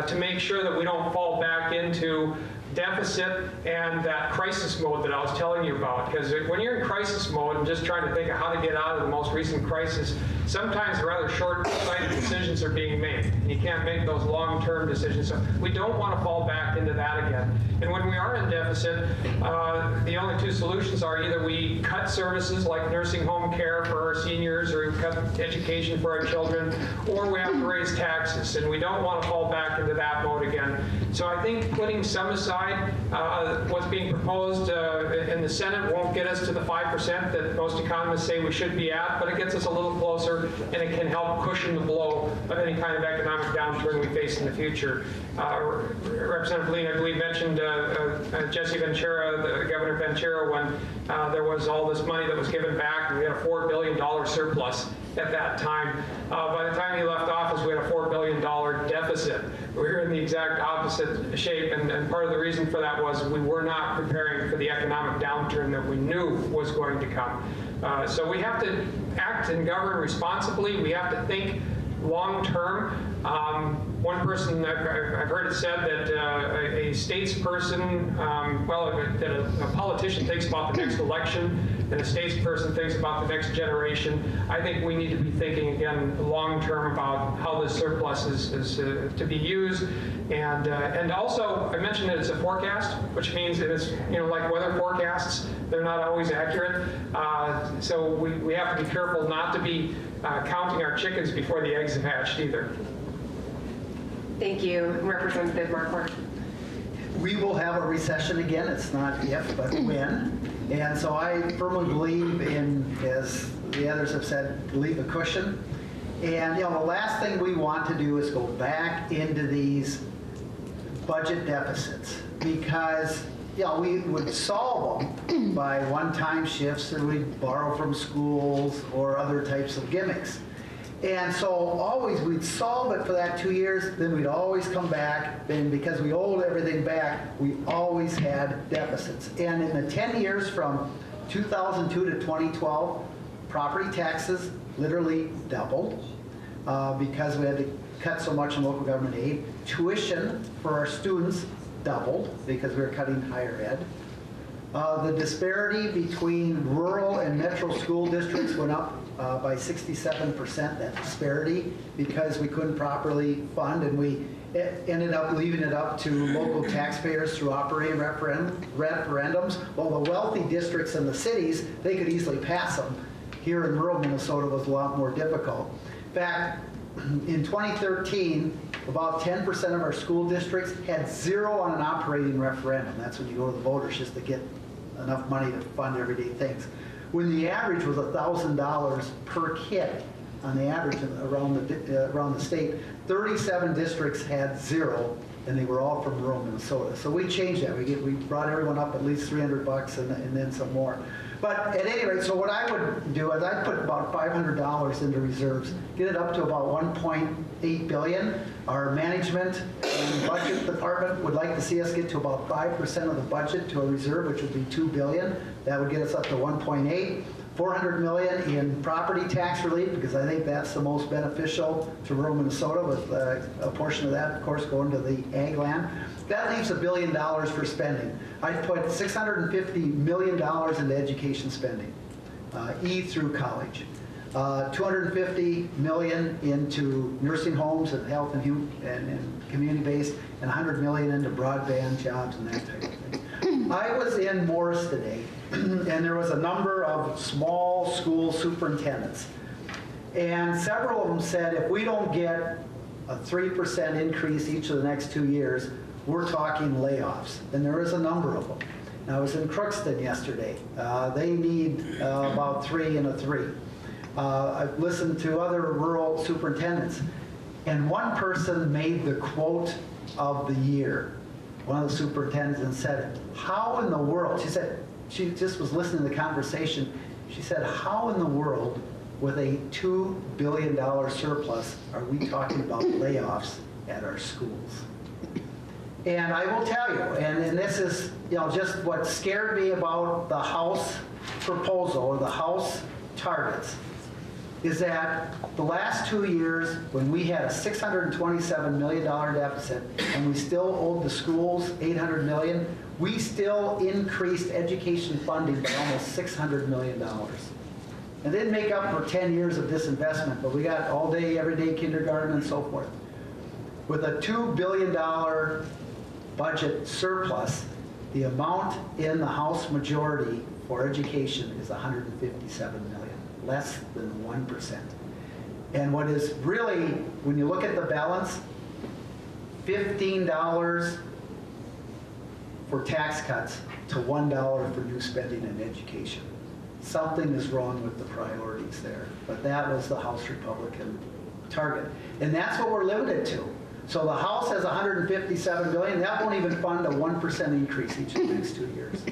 to make sure that we don't fall back into deficit and that crisis mode that I was telling you about. Because when you're in crisis mode and just trying to think of how to get out of the most recent crisis, sometimes rather short-sighted decisions are being made, and you can't make those long-term decisions. So we don't want to fall back into that again. And when we are in deficit, the only two solutions are either we cut services like nursing home care for our seniors, or we cut education for our children, or we have to raise taxes, and we don't want to fall back into that mode again. So I think putting some aside, what's being proposed in the Senate won't get us to the 5% that most economists say we should be at, but it gets us a little closer, and it can help cushion the blow of any kind of economic downturn we face in the future. Representative Lean, I believe, mentioned Jesse Ventura, Governor Ventura, when there was all this money that was given back, and we had a $4 billion surplus at that time. By the time he left office, we had a $4 billion deficit. We were in the exact opposite shape, and part of the reason for that was we were not preparing for the economic downturn that we knew was going to come. So we have to act and govern responsibly. We have to think long-term. One person, I've heard it said that a statesperson, that a politician thinks about the next election, and a statesperson thinks about the next generation. I think we need to be thinking again long-term about how this surplus is to be used. And also, I mentioned that it's a forecast, which means that it's, like weather forecasts, they're not always accurate. So we have to be careful not to be counting our chickens before the eggs have hatched either. Thank you, Representative Markwart. We will have a recession again. It's not if, but when. And so I firmly believe in, as the others have said, leave a cushion. And the last thing we want to do is go back into these budget deficits, because we would solve them by one-time shifts, or we'd borrow from schools or other types of gimmicks. And so always we'd solve it for that 2 years, then we'd always come back, and because we owed everything back, we always had deficits. And in the 10 years from 2002 to 2012, property taxes literally doubled because we had to cut so much in local government aid. Tuition for our students doubled because we were cutting higher ed. The disparity between rural and metro school districts went up by 67%, that disparity, because we couldn't properly fund, and we ended up leaving it up to local taxpayers through operating referendums. While the wealthy districts in the cities, they could easily pass them. Here in rural Minnesota, it was a lot more difficult. In fact, in 2013, about 10% of our school districts had 0 on an operating referendum. That's when you go to the voters just to get enough money to fund everyday things. When the average was $1,000 per kid on the average around the state, 37 districts had 0, and they were all from rural Minnesota. So we changed that. We brought everyone up at least $300 and then some more. But at any rate, so what I would do is I'd put about $500 into reserves, get it up to about $1.8 billion. Our management and budget department would like to see us get to about 5% of the budget to a reserve, which would be $2 billion. That would get us up to 1.8. $400 million in property tax relief, because I think that's the most beneficial to rural Minnesota, with a portion of that, of course, going to the ag land. That leaves $1 billion for spending. I'd put $650 million into education spending, E through college. $250 million into nursing homes and health and community-based, and $100 million into broadband, jobs, and that type of thing. I was in Morris today, and there was a number of small school superintendents. And several of them said, if we don't get a 3% increase each of the next 2 years, we're talking layoffs. And there is a number of them. And I was in Crookston yesterday. They need about 3 and a 3. I've listened to other rural superintendents, and one person made the quote of the year. One of the superintendents said, how in the world, she said, she just was listening to the conversation, she said, how in the world, with a $2 billion surplus, are we talking about layoffs at our schools? And I will tell you, and this is just what scared me about the House proposal, or the House targets, is that the last 2 years, when we had a $627 million deficit and we still owed the schools $800 million, we still increased education funding by almost $600 million. And didn't make up for 10 years of disinvestment, but we got all day, everyday kindergarten and so forth. With a $2 billion budget surplus, the amount in the House majority for education is $157 million. Less than 1%. And what is really, when you look at the balance, $15 for tax cuts to $1 for new spending in education. Something is wrong with the priorities there. But that was the House Republican target. And that's what we're limited to. So the House has $157 billion. That won't even fund a 1% increase each of the next 2 years.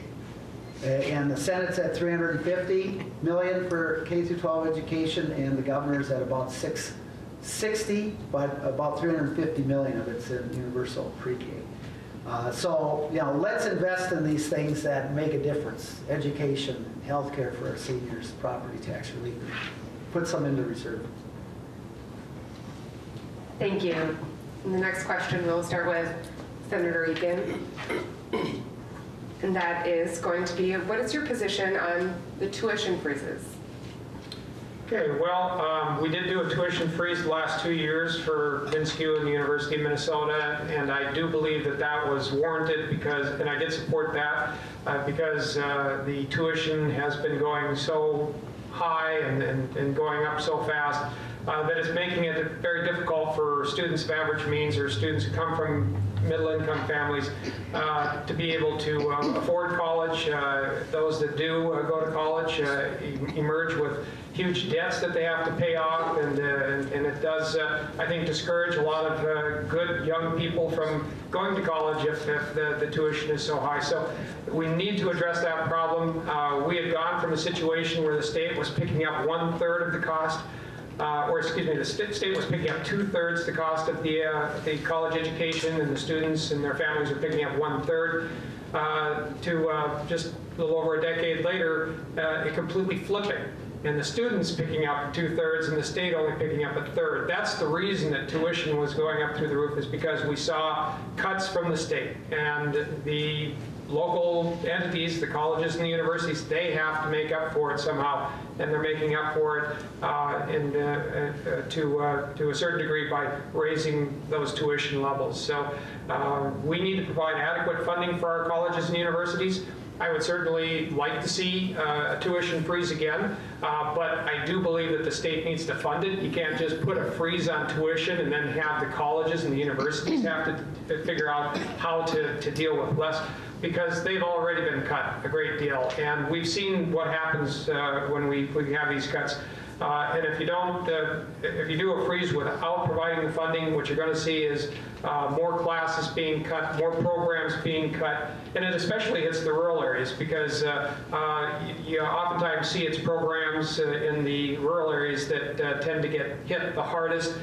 And the Senate's at $350 million for K-12 education, and the governor's at about $660, but about $350 million of it's in universal pre-K. So, let's invest in these things that make a difference: education, healthcare for our seniors, property tax relief. Put some into reserve. Thank you. And the next question, we'll start with Senator Egan. And that is going to be, what is your position on the tuition freezes? Okay, well, we did do a tuition freeze the last 2 years for Minskew and the University of Minnesota, and I do believe that that was warranted because, and I did support that, because the tuition has been going so high and going up so fast that it's making it very difficult for students of average means or students who come from middle-income families to be able to afford college. Those that do go to college emerge with huge debts that they have to pay off, and it does, I think, discourage a lot of good young people from going to college if the tuition is so high. So we need to address that problem. We had gone from a situation where the state was picking up 1/3 of the cost, or excuse me, the state was picking up 2/3 the cost of the college education, and the students and their families are picking up 1/3. To just a little over a decade later, it completely flipping. And the students picking up 2/3 and the state only picking up 1/3. That's the reason that tuition was going up through the roof, is because we saw cuts from the state. And the local entities, the colleges and the universities, they have to make up for it somehow. And they're making up for it to a certain degree by raising those tuition levels. So we need to provide adequate funding for our colleges and universities. I would certainly like to see a tuition freeze again, but I do believe that the state needs to fund it. You can't just put a freeze on tuition and then have the colleges and the universities have to figure out how to deal with less, because they've already been cut a great deal. And we've seen what happens when we have these cuts. And if you do a freeze without providing the funding, what you're going to see is more classes being cut, more programs being cut, and it especially hits the rural areas, because you oftentimes see its programs in the rural areas that tend to get hit the hardest.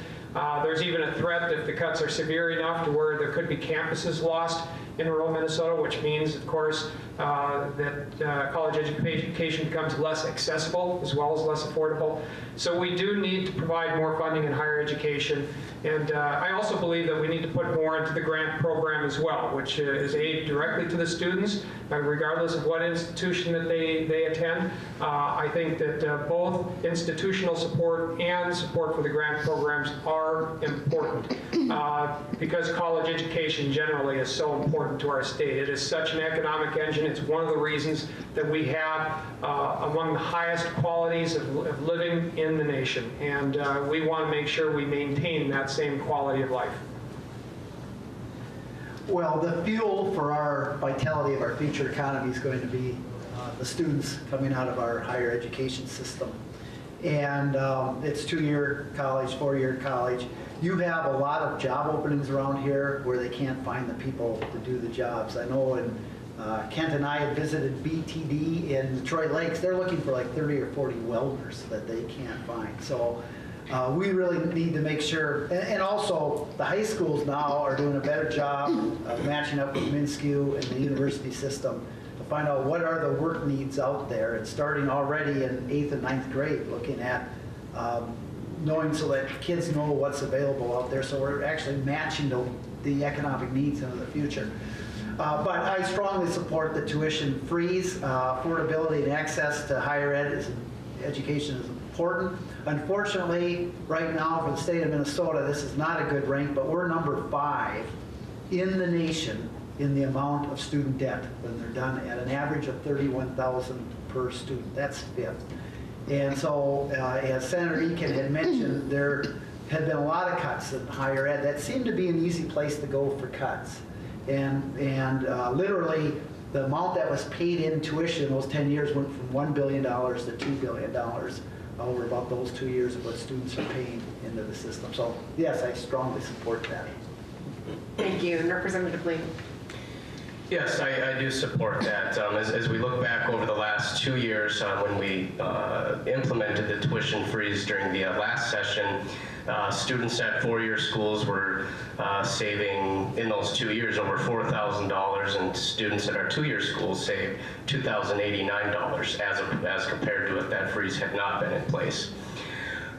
There's even a threat if the cuts are severe enough to where there could be campuses lost in rural Minnesota, which means, of course, that college education becomes less accessible as well as less affordable. So we do need to provide more funding in higher education. And I also believe that we need to put more into the grant program as well, which is aid directly to the students, regardless of what institution that they attend. I think that both institutional support and support for the grant programs are important, because college education generally is so important to our state. It is such an economic engine. It's one of the reasons that we have among the highest qualities of living in the nation. And we want to make sure we maintain that same quality of life. Well, the fuel for our vitality of our future economy is going to be the students coming out of our higher education system. And it's 2-year college, 4-year college. You have a lot of job openings around here where they can't find the people to do the jobs. I know Kent and I had visited BTD in Detroit Lakes. They're looking for like 30 or 40 welders that they can't find. So we really need to make sure, and also the high schools now are doing a better job of matching up with Minskew and the university system to find out what are the work needs out there. And starting already in 8th and 9th grade, looking at knowing so that kids know what's available out there. So we're actually matching the economic needs into the future. But I strongly support the tuition freeze. Affordability and access to higher education is important. Unfortunately, right now for the state of Minnesota, this is not a good rank, but we're number 5 in the nation in the amount of student debt when they're done, at an average of $31,000 per student. That's 5th. And so, as Senator Ekin had mentioned, there had been a lot of cuts in higher ed. That seemed to be an easy place to go for cuts. And literally, the amount that was paid in tuition in those 10 years went from $1 billion to $2 billion over about those 2 years of what students are paying into the system. So, yes, I strongly support that. Thank you. And Representative Lee. Yes, I do support that. As we look back over the last 2 years, when we implemented the tuition freeze during the last session, students at 4-year schools were saving, in those 2 years, over $4,000, and students at our 2-year schools saved $2,089 as compared to if that freeze had not been in place.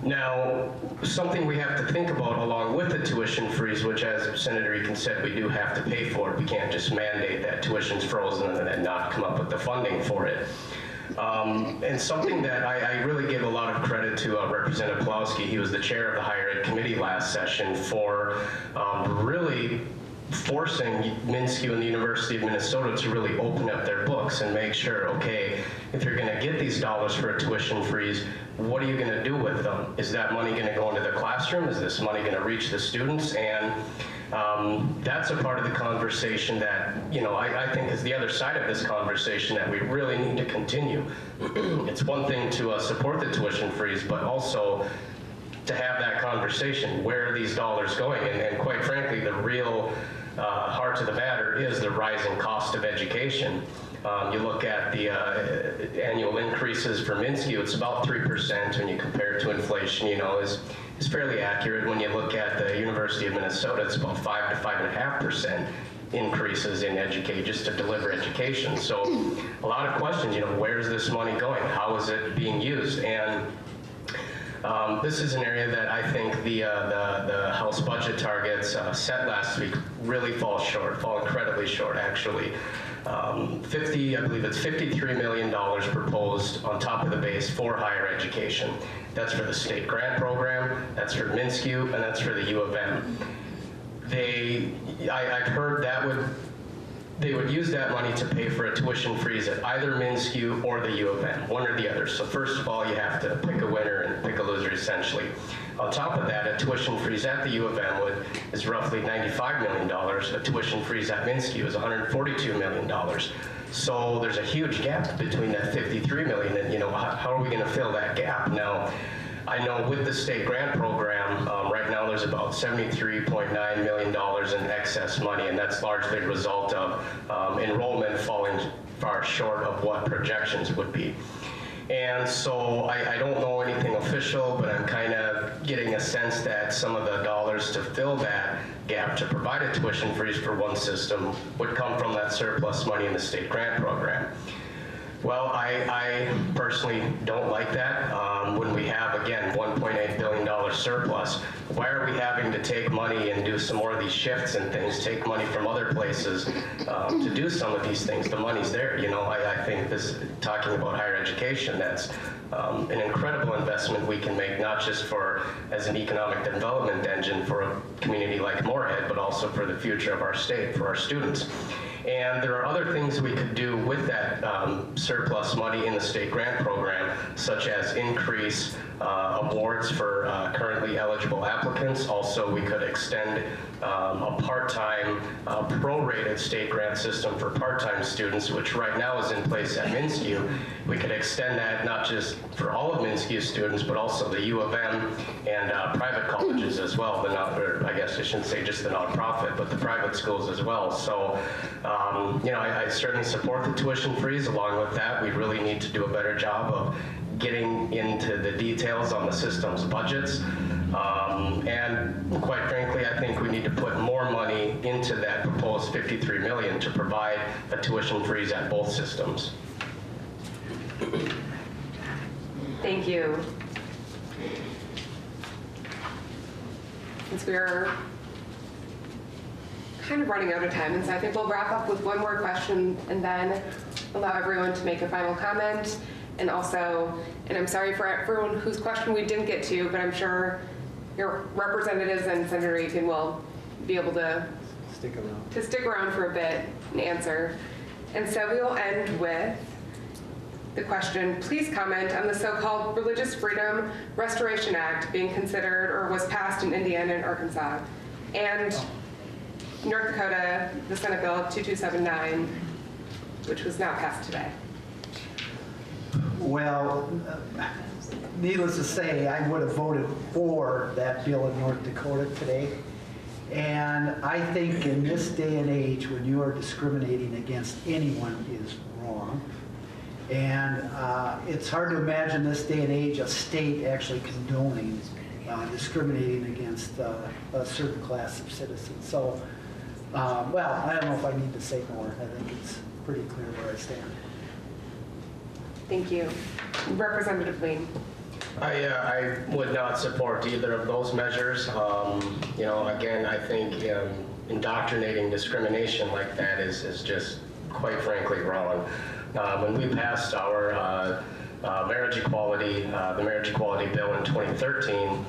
Now, something we have to think about along with the tuition freeze, which as Senator Eakin said, we do have to pay for it. We can't just mandate that tuition's frozen and then not come up with the funding for it. And something that I really give a lot of credit to Representative Pawlowski. He was the chair of the Higher Ed Committee last session for really forcing MnSCU and the University of Minnesota to really open up their books and make sure, okay, if you're going to get these dollars for a tuition freeze, what are you going to do with them? Is that money going to go into the classroom? Is this money going to reach the students? And that's a part of the conversation that, you know, I think is the other side of this conversation that we really need to continue. It's one thing to support the tuition freeze, but also to have that conversation. Where are these dollars going? And quite frankly, the real heart of the matter is the rising cost of education. You look at the annual increases for MnSCU, it's about 3% when you compare it to inflation, you know, is fairly accurate. When you look at the University of Minnesota, it's about 5 to 5.5% increases in education, just to deliver education. So a lot of questions, you know, where's this money going? How is it being used? And this is an area that I think the House budget targets set last week really fall incredibly short, actually. I believe it's $53 million proposed on top of the base for higher education. That's for the state grant program, that's for MnSCU, and that's for the U of M. I've heard they would use that money to pay for a tuition freeze at either MnSCU or the U of M, one or the other. So first of all, you have to pick a winner and pick a loser, essentially. On top of that, a tuition freeze at the U of M is roughly $95 million. A tuition freeze at MnSCU is $142 million. So there's a huge gap between that $53 million and, you know, how are we going to fill that gap? Now, I know with the state grant program, right now there's about $73.9 million in excess money, and that's largely a result of enrollment falling far short of what projections would be. And so I don't know anything official, but I'm kind of getting a sense that some of the dollars to fill that gap to provide a tuition freeze for one system would come from that surplus money in the state grant program. Well, I personally don't like that. When we have, again, $1.8 billion surplus, why are we having to take money and do some more of these shifts and things, take money from other places to do some of these things? The money's there. You know, I think this, talking about higher education, that's an incredible investment we can make, not just for as an economic development engine for a community like Moorhead, but also for the future of our state, for our students. And there are other things we could do with that surplus money in the state grant program, such as increase awards for currently eligible applicants. Also, we could extend a part-time prorated state grant system for part-time students, which right now is in place at MnSCU. We could extend that not just for all of MnSCU students, but also the U of M and private colleges as well. Or I guess I shouldn't say just the nonprofit, but the private schools as well. So, you know, I certainly support the tuition freeze. Along with that, we really need to do a better job of getting into the details on the system's budgets. And quite frankly, I think we need to put more money into that proposed $53 million to provide a tuition freeze at both systems. Thank you. Since we're kind of running out of time, and so I think we'll wrap up with one more question and then allow everyone to make a final comment. And also, and I'm sorry for everyone whose question we didn't get to, but I'm sure your representatives and Senator Eakin will be able to stick around for a bit and answer. And so we will end with the question, please comment on the so-called Religious Freedom Restoration Act being considered or was passed in Indiana and Arkansas, and North Dakota, the Senate Bill 2279, which was now passed today. Well, needless to say, I would have voted for that bill in North Dakota today. And I think in this day and age, when you are discriminating against anyone is wrong. And it's hard to imagine this day and age a state actually condoning discriminating against a certain class of citizens. So, well, I don't know if I need to say more. I think it's pretty clear where I stand. Thank you. Representative Lean. I would not support either of those measures. Again, I think indoctrinating discrimination like that is just quite frankly wrong. When we passed our marriage equality, the marriage equality bill in 2013,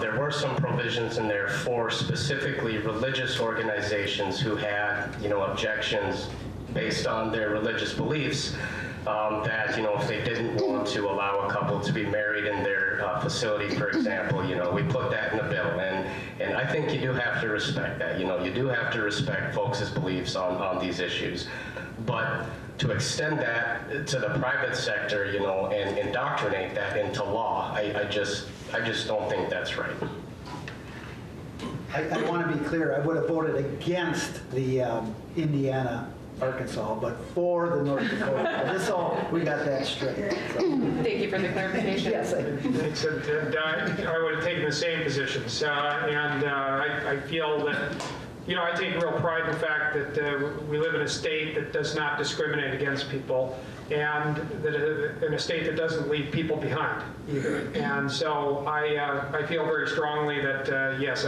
there were some provisions in there for specifically religious organizations who had, objections based on their religious beliefs. That, if they didn't want to allow a couple to be married in their facility, for example, we put that in the bill. And I think you do have to respect that. You do have to respect folks' beliefs on these issues. But to extend that to the private sector, and indoctrinate that into law, I just don't think that's right. I want to be clear, I would have voted against the Indiana, Arkansas, but for the North Dakota. This all, we got that straight. So. Thank you for the clarification. Yes, I do. Thanks, and I would have taken the same positions, I feel that, I take real pride in the fact that we live in a state that does not discriminate against people, and that in a state that doesn't leave people behind either. And so I feel very strongly that yes,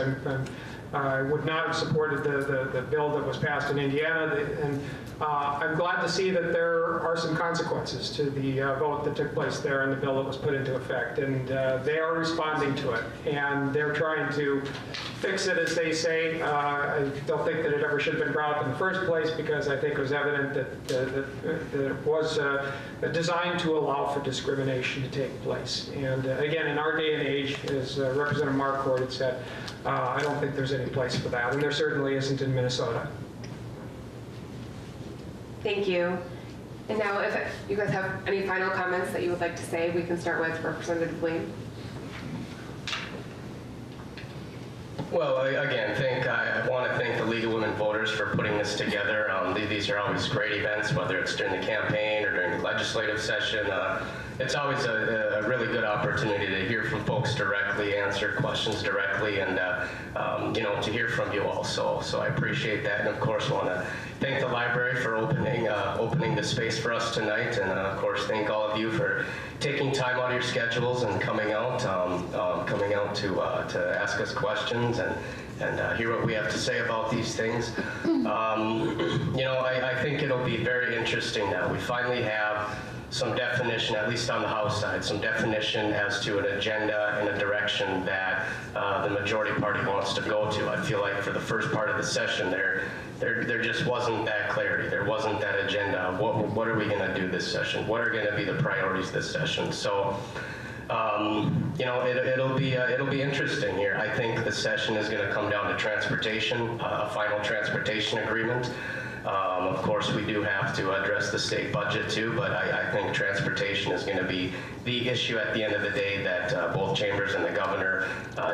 I would not have supported the bill that was passed in Indiana, and I'm glad to see that there are some consequences to the vote that took place there and the bill that was put into effect, and they are responding to it, and they're trying to fix it, as they say. I don't think that it ever should have been brought up in the first place, because I think it was evident that it was designed to allow for discrimination to take place. And again, in our day and age, as Representative Marquardt had said, I don't think there's any place for that, and there certainly isn't in Minnesota. Thank you. And now, if you guys have any final comments that you would like to say, we can start with Representative Lee. Well, again, I want to thank the League of Women Voters for putting this together. These are always great events, whether it's during the campaign or during the legislative session. It's always a really good opportunity to hear from folks directly, answer questions directly, and to hear from you all. So I appreciate that, and of course, want to thank the library for opening the space for us tonight, and of course, thank all of you for taking time out of your schedules and coming out to ask us questions and hear what we have to say about these things. I think it'll be very interesting now. We finally have some definition, at least on the House side, some definition as to an agenda and a direction that the majority party wants to go to. I feel like for the first part of the session, there just wasn't that clarity. There wasn't that agenda. What are we going to do this session? What are going to be the priorities this session? So, it'll be interesting here. I think the session is going to come down to transportation, a final transportation agreement. Of course, we do have to address the state budget too, but I think transportation is going to be the issue at the end of the day that both chambers and the governor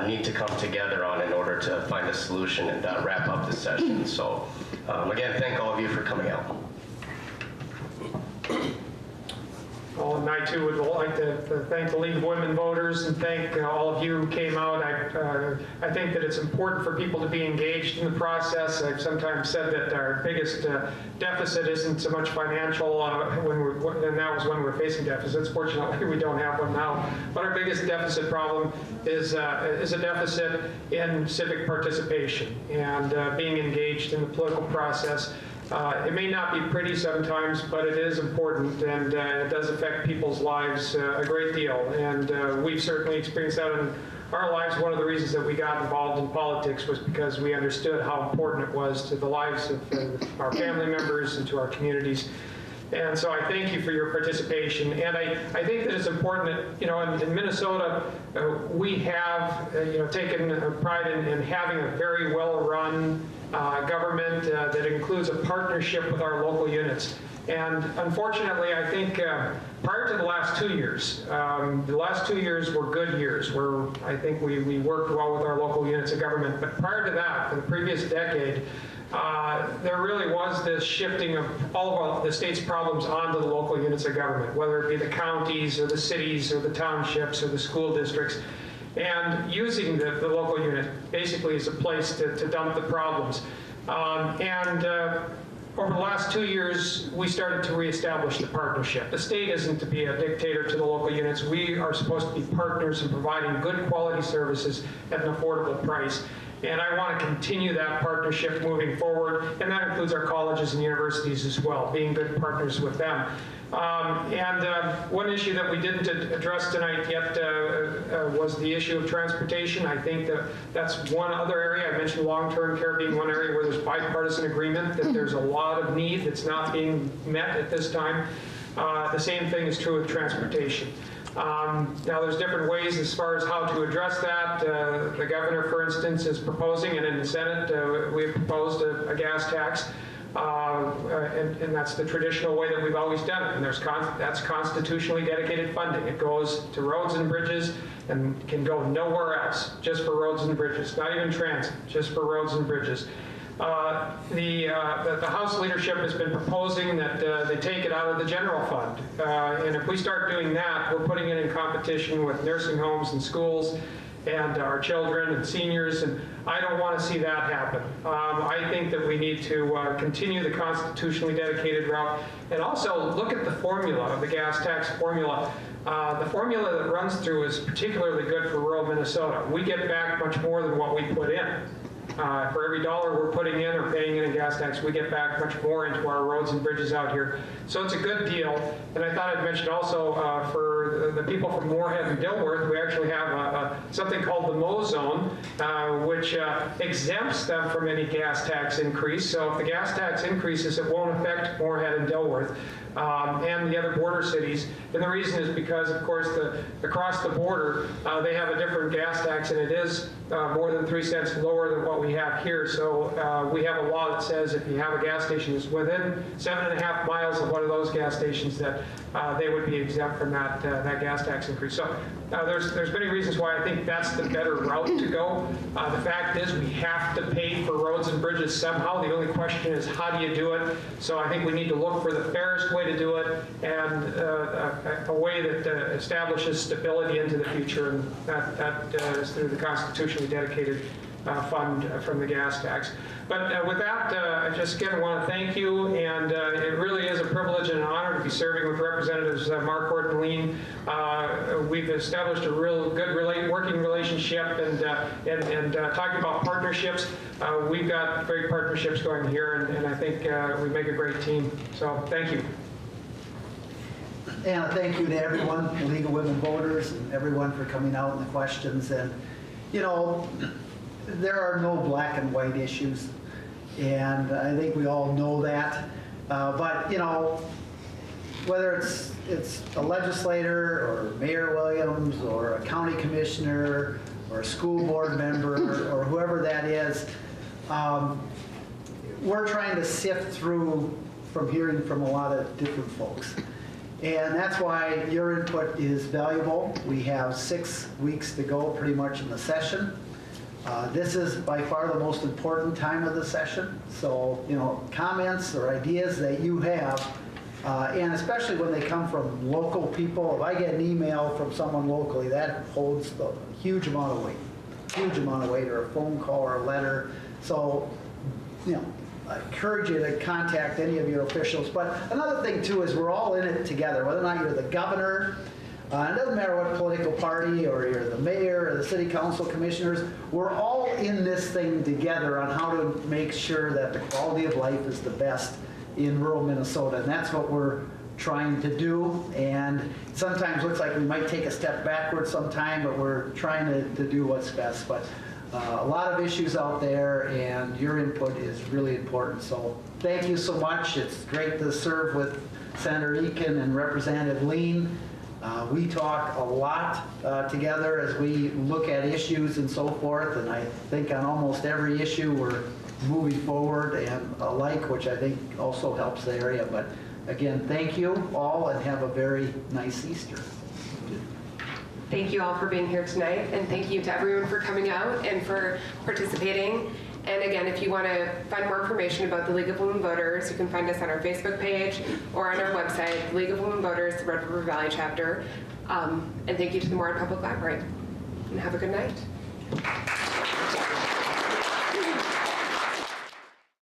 need to come together on in order to find a solution and wrap up the session. So again, thank all of you for coming out. Well, and I too would like to thank the League of Women Voters and thank all of you who came out. I think that it's important for people to be engaged in the process. I've sometimes said that our biggest deficit isn't so much financial, and that was when we were facing deficits. Fortunately, we don't have one now. But our biggest deficit problem is a deficit in civic participation and being engaged in the political process. It may not be pretty sometimes, but it is important, and it does affect people's lives a great deal. And we've certainly experienced that in our lives. One of the reasons that we got involved in politics was because we understood how important it was to the lives of our family members and to our communities. And so I thank you for your participation. And I think that it's important that, in Minnesota, we have, taken pride in having a very well-run government that includes a partnership with our local units. And unfortunately, I think prior to the last 2 years, the last 2 years were good years where I think we worked well with our local units of government. But prior to that, for the previous decade, there really was this shifting of all of the state's problems onto the local units of government, whether it be the counties or the cities or the townships or the school districts, and using the local unit basically as a place to dump the problems. over the last 2 years, we started to reestablish the partnership. The state isn't to be a dictator to the local units. We are supposed to be partners in providing good quality services at an affordable price. And I want to continue that partnership moving forward, and that includes our colleges and universities as well, being good partners with them. One issue that we didn't address tonight yet was the issue of transportation. I think that's one other area. I mentioned long-term care being one area where there's bipartisan agreement that there's a lot of need that's not being met at this time. The same thing is true with transportation. Now, there's different ways as far as how to address that. The governor, for instance, is proposing, and in the Senate, we have proposed a gas tax. And that's the traditional way that we've always done it. And that's constitutionally dedicated funding. It goes to roads and bridges and can go nowhere else, just for roads and bridges, not even transit, just for roads and bridges. The House leadership has been proposing that they take it out of the general fund. And if we start doing that, we're putting it in competition with nursing homes and schools and our children and seniors, and I don't want to see that happen. I think that we need to continue the constitutionally dedicated route and also look at the formula, the gas tax formula. The formula that runs through is particularly good for rural Minnesota. We get back much more than what we put in. For every dollar we're putting in or paying in a gas tax, we get back much more into our roads and bridges out here. So it's a good deal. And I thought I'd mention also for the people from Moorhead and Dilworth, we actually have something called the Mo Zone, which exempts them from any gas tax increase. So if the gas tax increases, it won't affect Moorhead and Dilworth. And the other border cities. And the reason is because, of course, across the border, they have a different gas tax, and it is more than 3 cents lower than what we have here. So we have a law that says if you have a gas station that's within 7.5 miles of one of those gas stations, that they would be exempt from that gas tax increase. So there's many reasons why I think that's the better route to go. The fact is we have to pay for roads and bridges somehow. The only question is how do you do it? So I think we need to look for the fairest way to do it and a way that establishes stability into the future, and that is through the constitutionally dedicated fund from the gas tax. But with that, I just again want to thank you, and it really is a privilege and an honor to be serving with Representatives Marquardt and Lean. We've established a real good working relationship, and talking about partnerships, we've got great partnerships going here, and I think we make a great team. So thank you. And thank you to everyone, the League of Women Voters, and everyone for coming out and the questions. And, you know, there are no black and white issues, and I think we all know that. But, you know, whether it's a legislator or Mayor Williams or a county commissioner or a school board member or whoever that is, we're trying to sift through from hearing from a lot of different folks. And that's why your input is valuable. We have 6 weeks to go pretty much in the session. This is by far the most important time of the session. So, you know, comments or ideas that you have, and especially when they come from local people. If I get an email from someone locally, that holds a huge amount of weight, or a phone call or a letter. So, you know, I encourage you to contact any of your officials. But another thing, too, is we're all in it together, whether or not you're the governor. It doesn't matter what political party, or you're the mayor or the city council commissioners. We're all in this thing together on how to make sure that the quality of life is the best in rural Minnesota. And that's what we're trying to do. And sometimes looks like we might take a step backward sometime, but we're trying to do what's best. But a lot of issues out there, and your input is really important. So thank you so much. It's great to serve with Senator Eakin and Representative Lean. We talk a lot together as we look at issues and so forth, and I think on almost every issue we're moving forward and alike, which I think also helps the area. But again, thank you all, and have a very nice Easter. Thank you all for being here tonight, and thank you to everyone for coming out and for participating. And again, if you want to find more information about the League of Women Voters, you can find us on our Facebook page or on our website, League of Women Voters, the Red River Valley chapter. And thank you to the Moorhead Public Library. And have a good night.